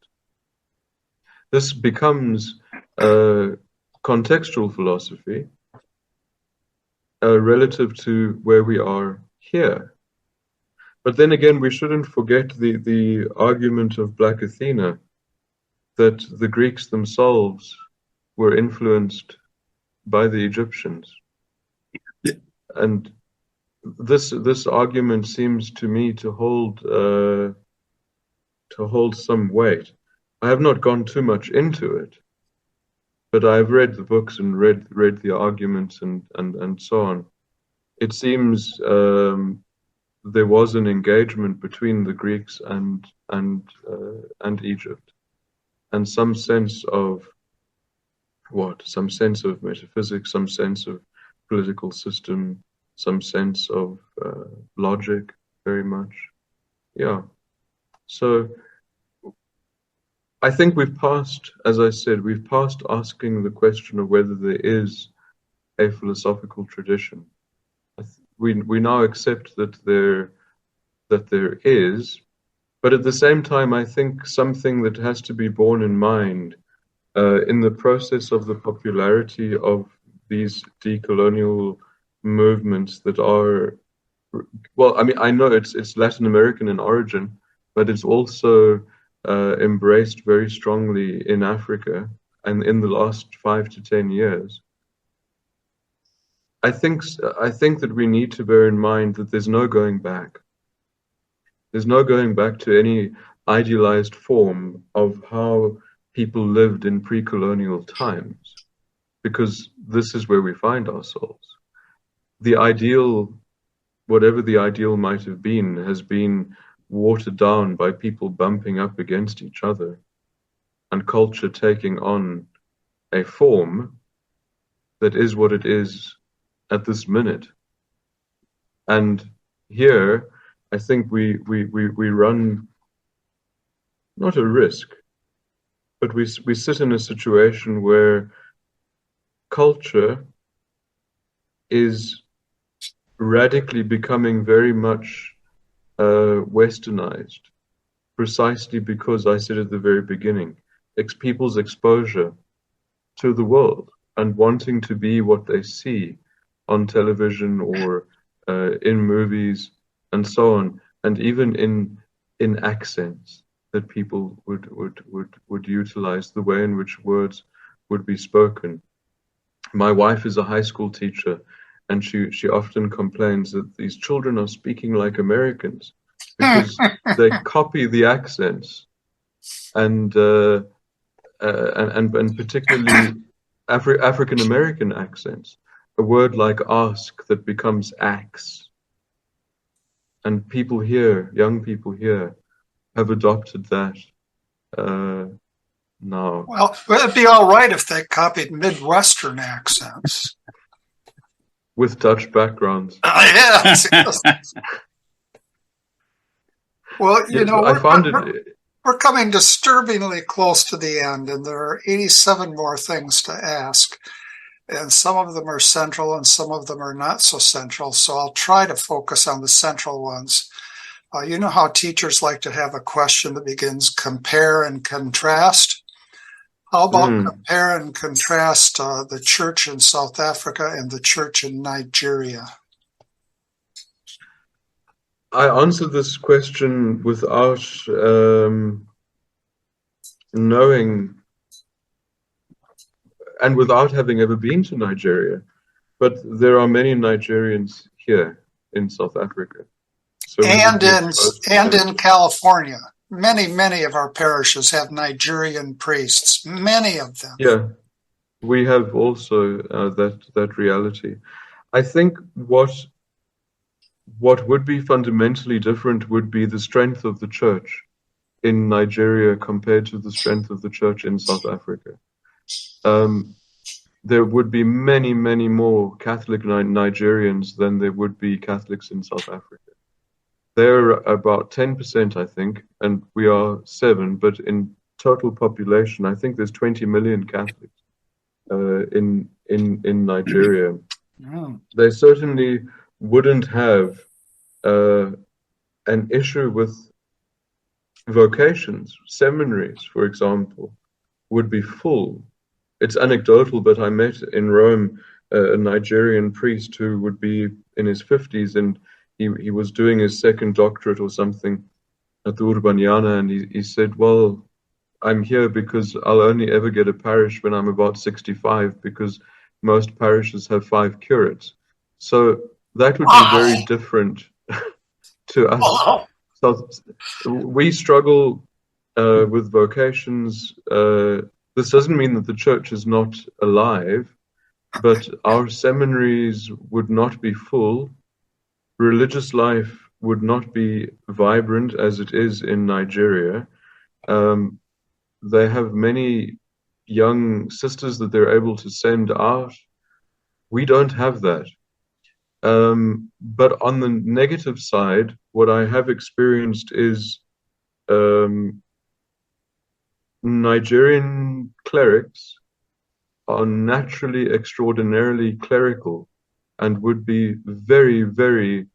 Speaker 4: This becomes contextual philosophy relative to where we are here. But then again, we shouldn't forget the argument of Black Athena, that the Greeks themselves were influenced by the Egyptians. And this argument seems to me to hold some weight. I have not gone too much into it, but I've read the books and read the arguments and so on. It seems there was an engagement between the Greeks and Egypt, and some sense of metaphysics, some sense of political system, some sense of logic, very much. Yeah. So I think we've passed, as I said, we've passed asking the question of whether there is a philosophical tradition. We now accept that there is, but at the same time, I think something that has to be borne in mind in the process of the popularity of these decolonial movements that are, well, I mean, I know it's Latin American in origin, but it's also embraced very strongly in Africa and in the last 5 to 10 years. I think that we need to bear in mind that there's no going back. There's no going back to any idealized form of how people lived in pre-colonial times, because this is where we find ourselves. The ideal, whatever the ideal might have been, has been watered down by people bumping up against each other and culture taking on a form that is what it is at this minute. And here, I think we run not a risk, but we sit in a situation where culture is radically becoming very much westernized, precisely because I said at the very beginning, people's exposure to the world and wanting to be what they see on television or in movies and so on, and even in accents that people would utilize, the way in which words would be spoken. My wife is a high school teacher, and she often complains that these children are speaking like Americans because they copy the accents and particularly African American accents. A word like ask that becomes axe. And people here, young people here, have adopted that now.
Speaker 3: Well, it'd be all right if they copied Midwestern accents.
Speaker 4: With Dutch backgrounds.
Speaker 3: Yes. Well, you know, we're coming disturbingly close to the end, and there are 87 more things to ask. And some of them are central and some of them are not so central. So I'll try to focus on the central ones. You know how teachers like to have a question that begins compare and contrast? How about compare and contrast the church in South Africa and the church in Nigeria?
Speaker 4: I answered this question without knowing and without having ever been to Nigeria. But there are many Nigerians here in South Africa. So and
Speaker 3: in California. Many of our parishes have Nigerian priests, many of them.
Speaker 4: Yeah, we have also that reality. I think what would be fundamentally different would be the strength of the church in Nigeria compared to the strength of the church in South Africa. There would be many more Catholic Nigerians than there would be Catholics in South Africa. They're about 10%, I think, and we are 7, but in total population, I think there's 20 million Catholics in in Nigeria.
Speaker 3: Oh.
Speaker 4: They certainly wouldn't have an issue with vocations. Seminaries, for example, would be full. It's anecdotal, but I met in Rome a Nigerian priest who would be in his 50s, and he was doing his second doctorate or something at the Urbaniana, and he said, well, I'm here because I'll only ever get a parish when I'm about 65, because most parishes have 5 curates. So that would be very different to us.
Speaker 3: Wow.
Speaker 4: So we struggle with vocations. This doesn't mean that the church is not alive, but our seminaries would not be full. Religious life would not be vibrant as it is in Nigeria. They have many young sisters that they're able to send out. We don't have that. But on the negative side, what I have experienced is Nigerian clerics are naturally extraordinarily clerical and would be very, very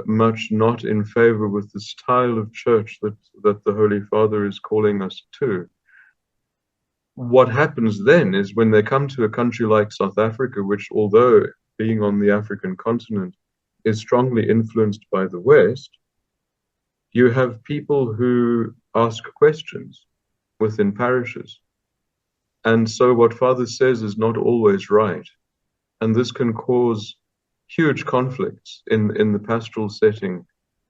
Speaker 4: much not in favor with the style of church that the Holy Father is calling us to. What happens then is when they come to a country like South Africa, which, although being on the African continent, is strongly influenced by the West, you have people who ask questions within parishes. And so what Father says is not always right. And this can cause huge conflicts in the pastoral setting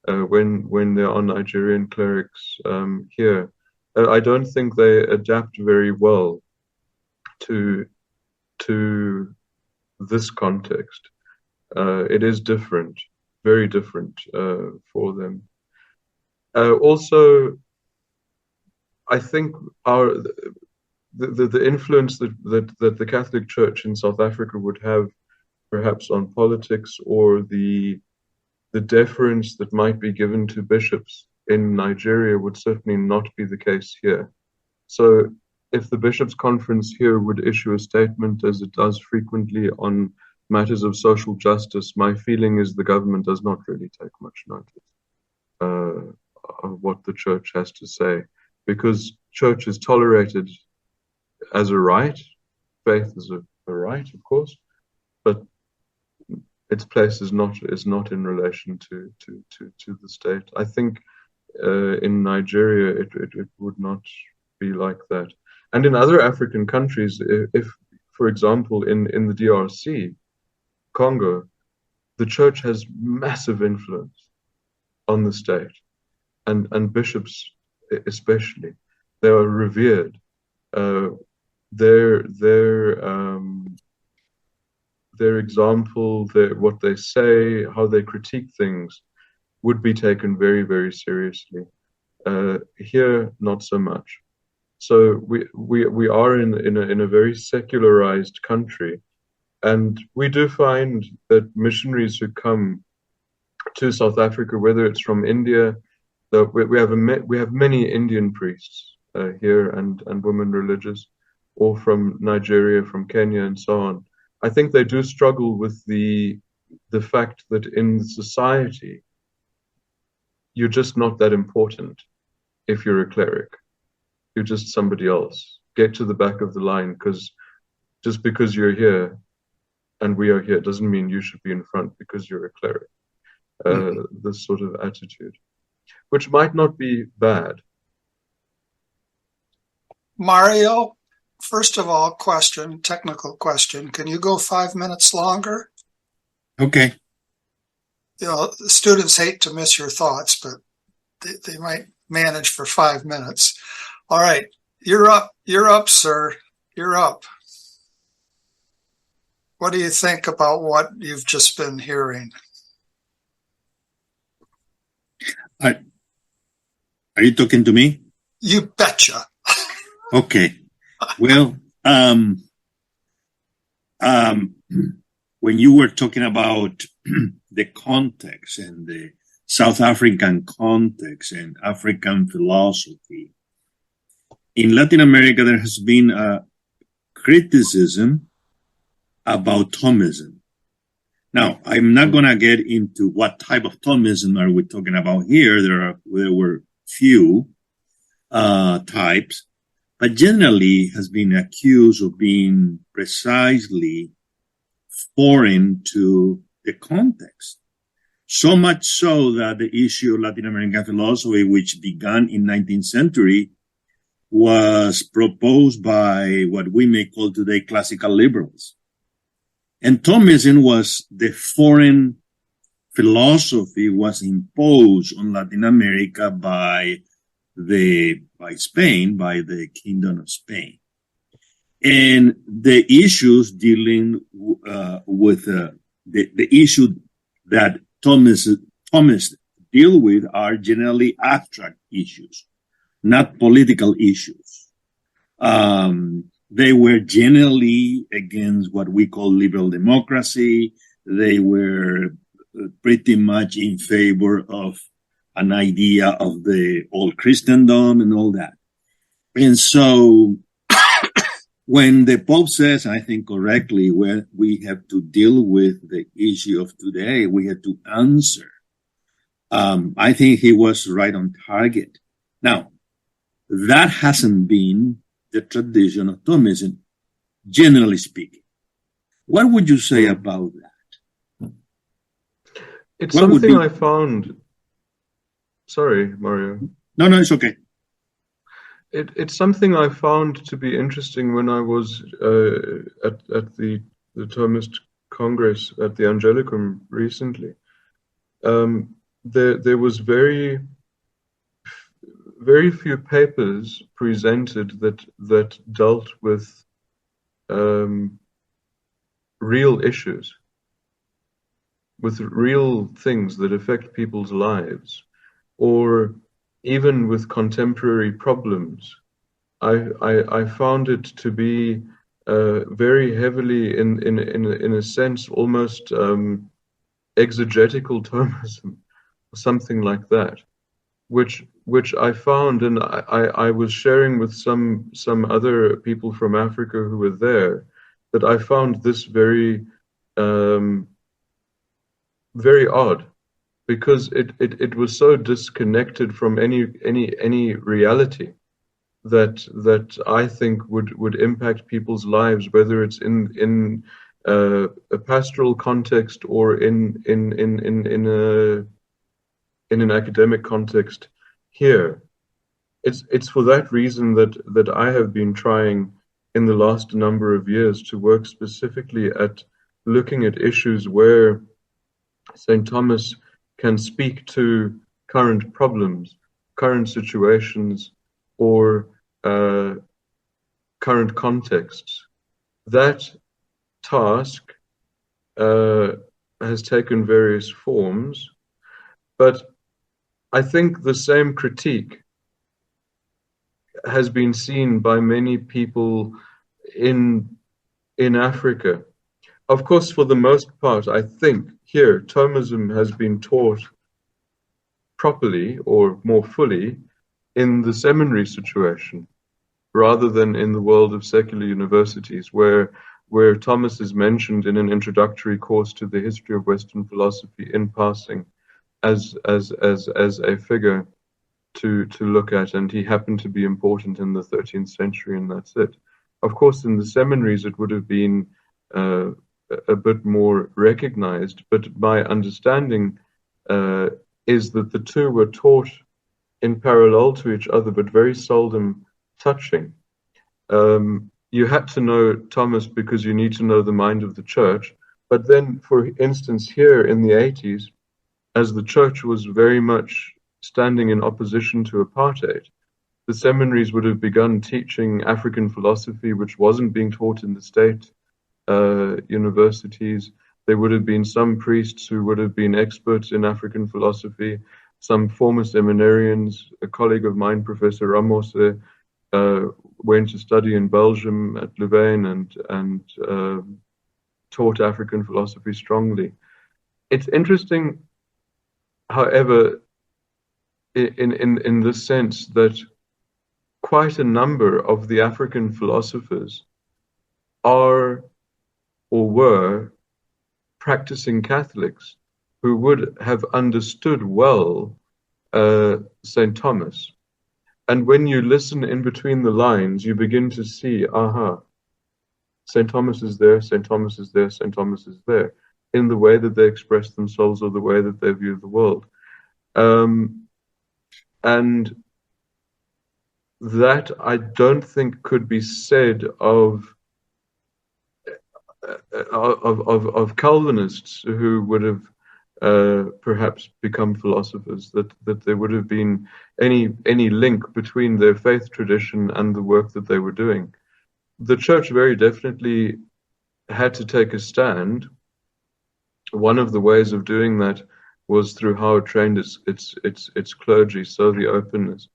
Speaker 4: when there are Nigerian clerics here. I don't think they adapt very well to this context. It is different, very different for them. Also, I think the influence that the Catholic Church in South Africa would have perhaps on politics, or the deference that might be given to bishops in Nigeria, would certainly not be the case here. So if the Bishops' Conference here would issue a statement, as it does frequently on matters of social justice, my feeling is the government does not really take much notice of what the church has to say, because church is tolerated as a right, faith is a right, of course, but its place is not in relation to the state. I think in Nigeria it would not be like that. And in other African countries, if for example in the DRC, Congo, the church has massive influence on the state, and bishops especially. They are revered. Their example, what they say, how they critique things, would be taken very, very seriously. Here, not so much. So we are in a very secularized country, and we do find that missionaries who come to South Africa, whether it's from India, we have many Indian priests here and women religious, or from Nigeria, from Kenya, and so on. I think they do struggle with the fact that in society, you're just not that important if you're a cleric. You're just somebody else. Get to the back of the line, because just because you're here and we are here doesn't mean you should be in front because you're a cleric. This sort of attitude, which might not be bad.
Speaker 3: Mario, first of all, technical question. Can you go 5 minutes longer?
Speaker 5: Okay.
Speaker 3: You know, students hate to miss your thoughts, but they might manage for 5 minutes. All right. You're up, sir. You're up. What do you think about what you've just been hearing?
Speaker 5: Are you talking to me?
Speaker 3: You betcha.
Speaker 5: Okay. Well, when you were talking about the context and the South African context and African philosophy, in Latin America, there has been a criticism about Thomism. Now, I'm not going to get into what type of Thomism are we talking about here. There were few types, but generally has been accused of being precisely foreign to the context. So much so that the issue of Latin American philosophy, which began in 19th century, was proposed by what we may call today classical liberals. And Thomism was the foreign philosophy was imposed on Latin America by Spain, by the Kingdom of Spain. And the issues dealing with the issue that Thomists deal with are generally abstract issues, not political issues. They were generally against what we call liberal democracy. They were pretty much in favor of an idea of the old Christendom and all that. And so when the Pope says, I think correctly, when we have to deal with the issue of today, we have to answer. I think he was right on target. Now, that hasn't been the tradition of Thomism, generally speaking. What would you say about that?
Speaker 4: It's something I found. Sorry, Mario.
Speaker 5: No, it's okay.
Speaker 4: It's something I found to be interesting when I was at the Thomist Congress at the Angelicum recently. There was very few papers presented that dealt with real issues, with real things that affect people's lives, or even with contemporary problems. I found it to be very heavily, in a sense, almost exegetical Thomism, or something like that, which I found, and I was sharing with some other people from Africa who were there, that I found this very very odd, because it was so disconnected from any reality that I think would impact people's lives, whether it's in a pastoral context or in an academic context here. It's for that reason that I have been trying in the last number of years to work specifically at looking at issues where St. Thomas can speak to current problems, current situations, or current contexts. That task has taken various forms, but I think the same critique has been seen by many people in Africa. Of course, for the most part, I think here Thomism has been taught properly or more fully in the seminary situation, rather than in the world of secular universities, where Thomas is mentioned in an introductory course to the history of Western philosophy in passing as a figure to look at, and he happened to be important in the 13th century, and that's it. Of course, in the seminaries it would have been a bit more recognized, but my understanding is that the two were taught in parallel to each other, but very seldom touching. You had to know Thomas because you need to know the mind of the church, but then, for instance, here in the 80s, as the church was very much standing in opposition to apartheid, the seminaries would have begun teaching African philosophy, which wasn't being taught in the state universities. There would have been some priests who would have been experts in African philosophy, some former seminarians. A colleague of mine, Professor Ramos, went to study in Belgium at Louvain and taught African philosophy strongly. It's interesting, however, in the sense that quite a number of the African philosophers are or were practicing Catholics who would have understood well St. Thomas. And when you listen in between the lines, you begin to see, St. Thomas is there, St. Thomas is there, St. Thomas is there, in the way that they express themselves or the way that they view the world. And that I don't think could be said of Calvinists who would have perhaps become philosophers, that there would have been any link between their faith tradition and the work that they were doing. The church very definitely had to take a stand. One of the ways of doing that was through how it trained its clergy, so the openness.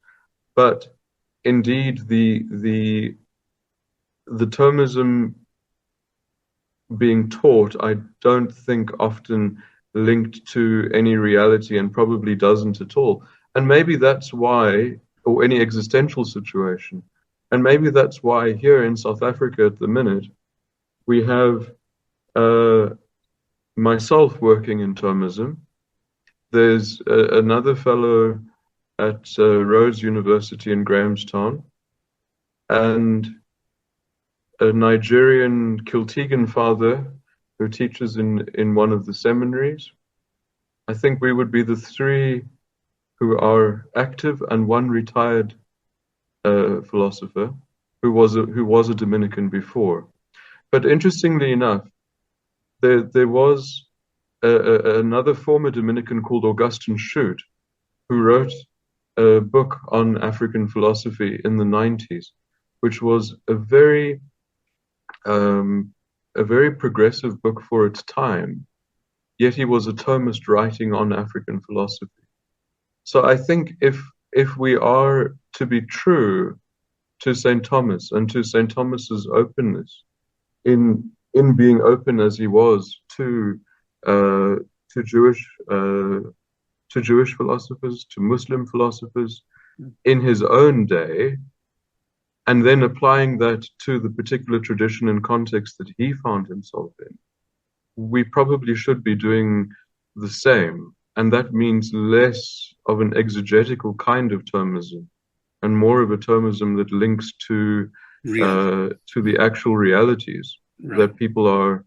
Speaker 4: But indeed, the Thomism being taught, I don't think often linked to any reality, and probably doesn't at all. And maybe that's why, or any existential situation, and maybe that's why here in South Africa at the minute, we have myself working in Thomism. There's another fellow at Rhodes University in Grahamstown, and a Nigerian Kiltegan father who teaches in one of the seminaries. I think we would be the three who are active, and one retired philosopher who was a Dominican before. But interestingly enough, there was another former Dominican called Augustin Shute, who wrote a book on African philosophy in the 90s, which was a very progressive book for its time, yet he was a Thomist writing on African philosophy. So I think if we are to be true to St. Thomas and to St. Thomas's openness, in being open as he was to Jewish philosophers, to Muslim philosophers in his own day, and then applying that to the particular tradition and context that he found himself in, we probably should be doing the same. And that means less of an exegetical kind of Thomism and more of a Thomism that links to the actual realities that people are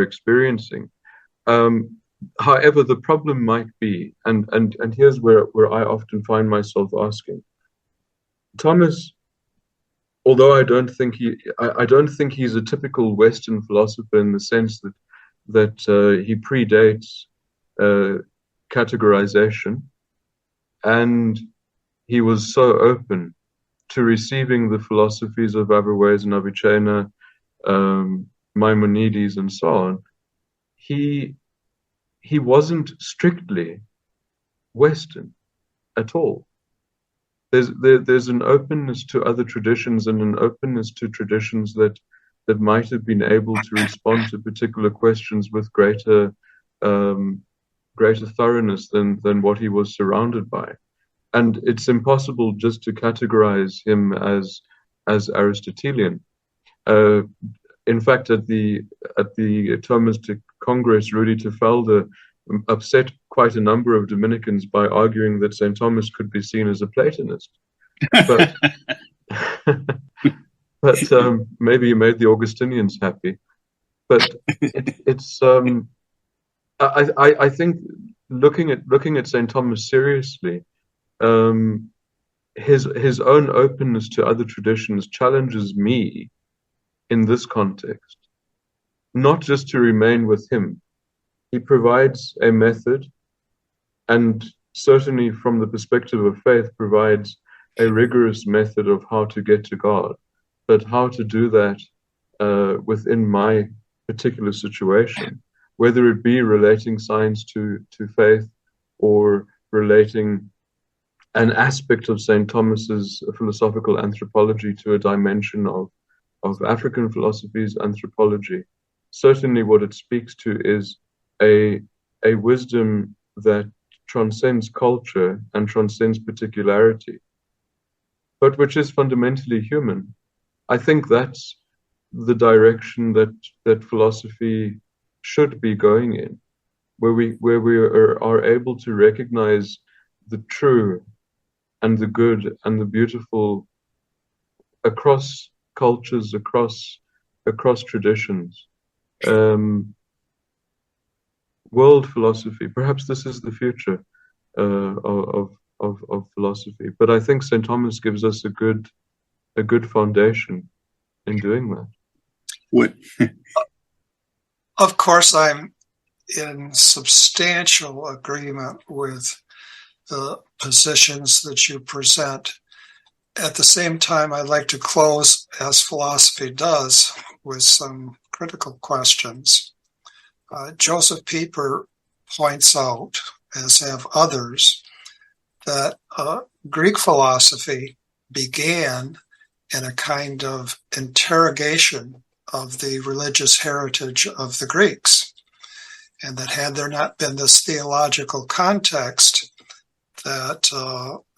Speaker 4: experiencing. However, the problem might be, and here's where I often find myself asking, Thomas, although I don't think he's a typical Western philosopher in the sense that he predates categorization, and he was so open to receiving the philosophies of Averroes and Avicenna, Maimonides, and so on. He wasn't strictly Western at all. There's an openness to other traditions, and an openness to traditions that might have been able to respond to particular questions with greater thoroughness than what he was surrounded by. And it's impossible just to categorize him as Aristotelian. In fact, at the Thomistic Congress, Rudy Tefelde upset quite a number of Dominicans by arguing that St. Thomas could be seen as a Platonist. But, maybe he made the Augustinians happy. But I think looking at St. Thomas seriously, his own openness to other traditions challenges me in this context, not just to remain with him. He provides a method, and certainly from the perspective of faith provides a rigorous method of how to get to God, but how to do that within my particular situation, whether it be relating science to faith, or relating an aspect of St. Thomas's philosophical anthropology to a dimension of African philosophy's anthropology. Certainly what it speaks to is a wisdom that transcends culture and transcends particularity, but which is fundamentally human. I think that's the direction that philosophy should be going in, where we are able to recognize the true and the good and the beautiful across cultures, across traditions. World philosophy, perhaps this is the future of philosophy. But I think St. Thomas gives us a good foundation in doing that.
Speaker 5: What?
Speaker 3: Of course, I'm in substantial agreement with the positions that you present. At the same time, I'd like to close, as philosophy does, with some critical questions. Joseph Pieper points out, as have others, that Greek philosophy began in a kind of interrogation of the religious heritage of the Greeks, and that had there not been this theological context, that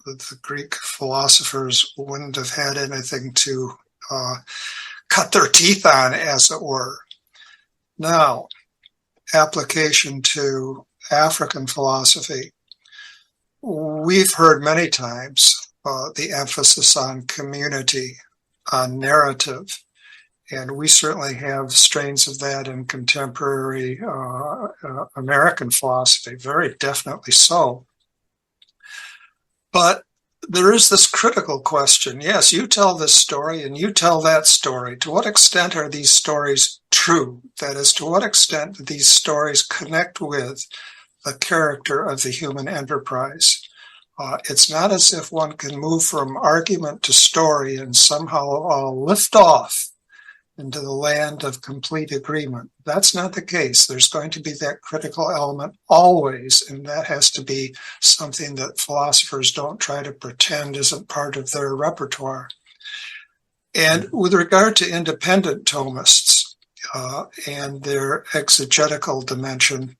Speaker 3: the Greek philosophers wouldn't have had anything to cut their teeth on, as it were. Now, application to African philosophy. We've heard many times the emphasis on community, on narrative, and we certainly have strains of that in contemporary American philosophy, very definitely so. But there is this critical question. Yes, you tell this story and you tell that story. To what extent are these stories true? That is, to what extent do these stories connect with the character of the human enterprise? It's not as if one can move from argument to story and somehow lift off into the land of complete agreement. That's not the case. There's going to be that critical element always, and that has to be something that philosophers don't try to pretend isn't part of their repertoire. And with regard to independent Thomists and their exegetical dimension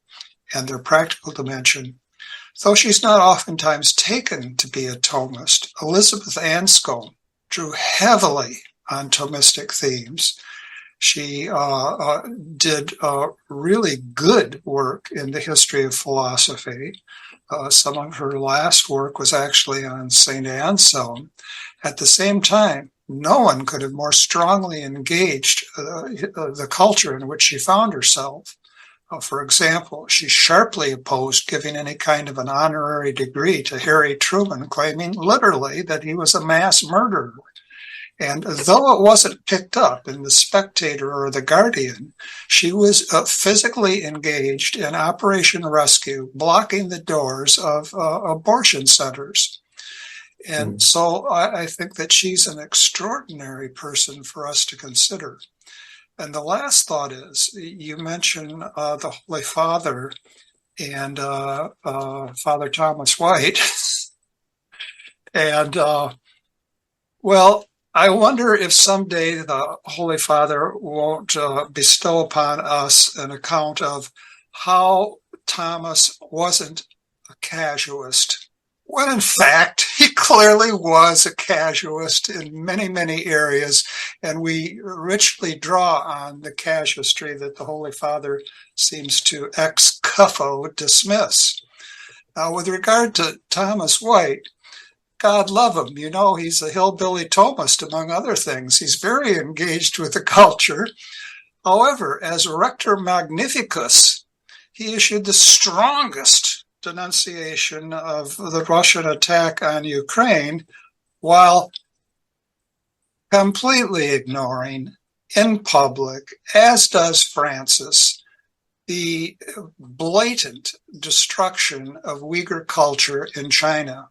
Speaker 3: and their practical dimension, though she's not oftentimes taken to be a Thomist, Elizabeth Anscombe drew heavily on Thomistic themes. She did really good work in the history of philosophy. Some of her last work was actually on St. Anselm. At the same time, no one could have more strongly engaged the culture in which she found herself. For example, she sharply opposed giving any kind of an honorary degree to Harry Truman, claiming literally that he was a mass murderer. And though it wasn't picked up in The Spectator or The Guardian, she was physically engaged in Operation Rescue, blocking the doors of abortion centers. And so I think that she's an extraordinary person for us to consider. And the last thought is, you mentioned the Holy Father and Father Thomas White. And, well, I wonder if someday the Holy Father won't bestow upon us an account of how Thomas wasn't a casuist, when in fact he clearly was a casuist in many, many areas, and we richly draw on the casuistry that the Holy Father seems to ex cuffo dismiss. Now, with regard to Thomas White, God love him. You know, he's a hillbilly Thomist, among other things. He's very engaged with the culture. However, as Rector Magnificus, he issued the strongest denunciation of the Russian attack on Ukraine, while completely ignoring in public, as does Francis, the blatant destruction of Uyghur culture in China.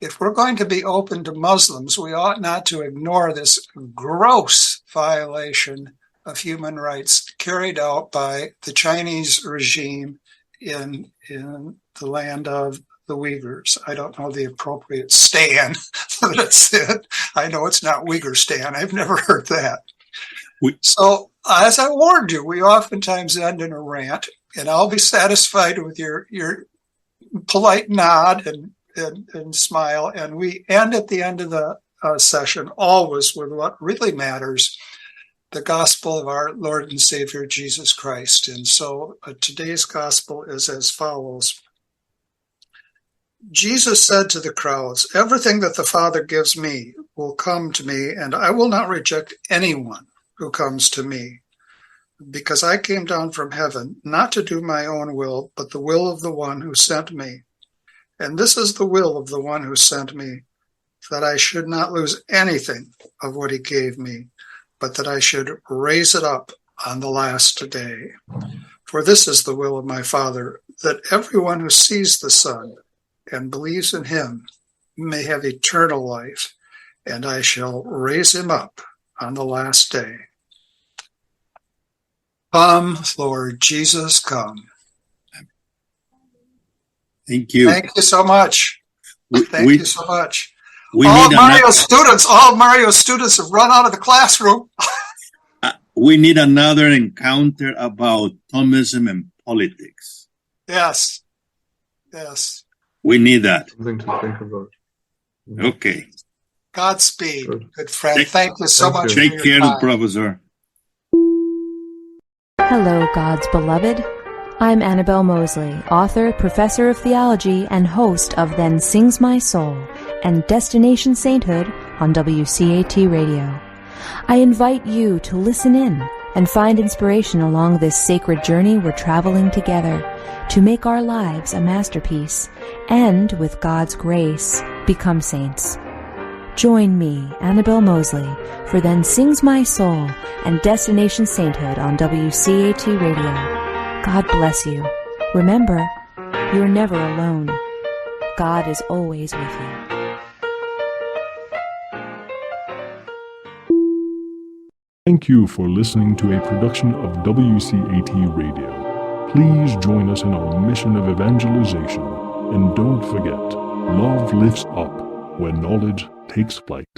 Speaker 3: If we're going to be open to Muslims, we ought not to ignore this gross violation of human rights carried out by the Chinese regime in the land of the Uyghurs. I don't know the appropriate stan that it's in. I know it's not Uyghur stan. I've never heard that. So, as I warned you, we oftentimes end in a rant, and I'll be satisfied with your polite nod and smile, and we end at the end of the session always with what really matters. the gospel of our Lord and Savior Jesus Christ. And so today's gospel is as follows. Jesus said to the crowds, "Everything that the Father gives me will come to me, and I will not reject anyone who comes to me, because I came down from heaven not to do my own will, but the will of the one who sent me. And this is the will of the one who sent me, that I should not lose anything of what he gave me, but that I should raise it up on the last day. For this is the will of my Father, that everyone who sees the Son and believes in him may have eternal life, and I shall raise him up on the last day." Come, Lord Jesus, come.
Speaker 5: Thank you.
Speaker 3: Thank you so much. Thank you so much.
Speaker 5: We
Speaker 3: all
Speaker 5: need
Speaker 3: Mario's students have run out of the classroom.
Speaker 5: we need another encounter about Thomism and politics.
Speaker 3: Yes. Yes.
Speaker 5: We need that.
Speaker 4: Something to think about.
Speaker 5: Okay.
Speaker 3: Godspeed, good friend. Thank you so much.
Speaker 5: Take
Speaker 3: for your
Speaker 5: care,
Speaker 3: time.
Speaker 5: Professor.
Speaker 2: Hello, God's beloved. I'm Annabelle Mosley, author, professor of theology, and host of Then Sings My Soul and Destination Sainthood on WCAT Radio. I invite you to listen in and find inspiration along this sacred journey we're traveling together to make our lives a masterpiece and, with God's grace, become saints. Join me, Annabelle Mosley, for Then Sings My Soul and Destination Sainthood on WCAT Radio. God bless you. Remember, you're never alone. God is always with you.
Speaker 6: Thank you for listening to a production of WCAT Radio. Please join us in our mission of evangelization. And don't forget, love lifts up when knowledge takes flight.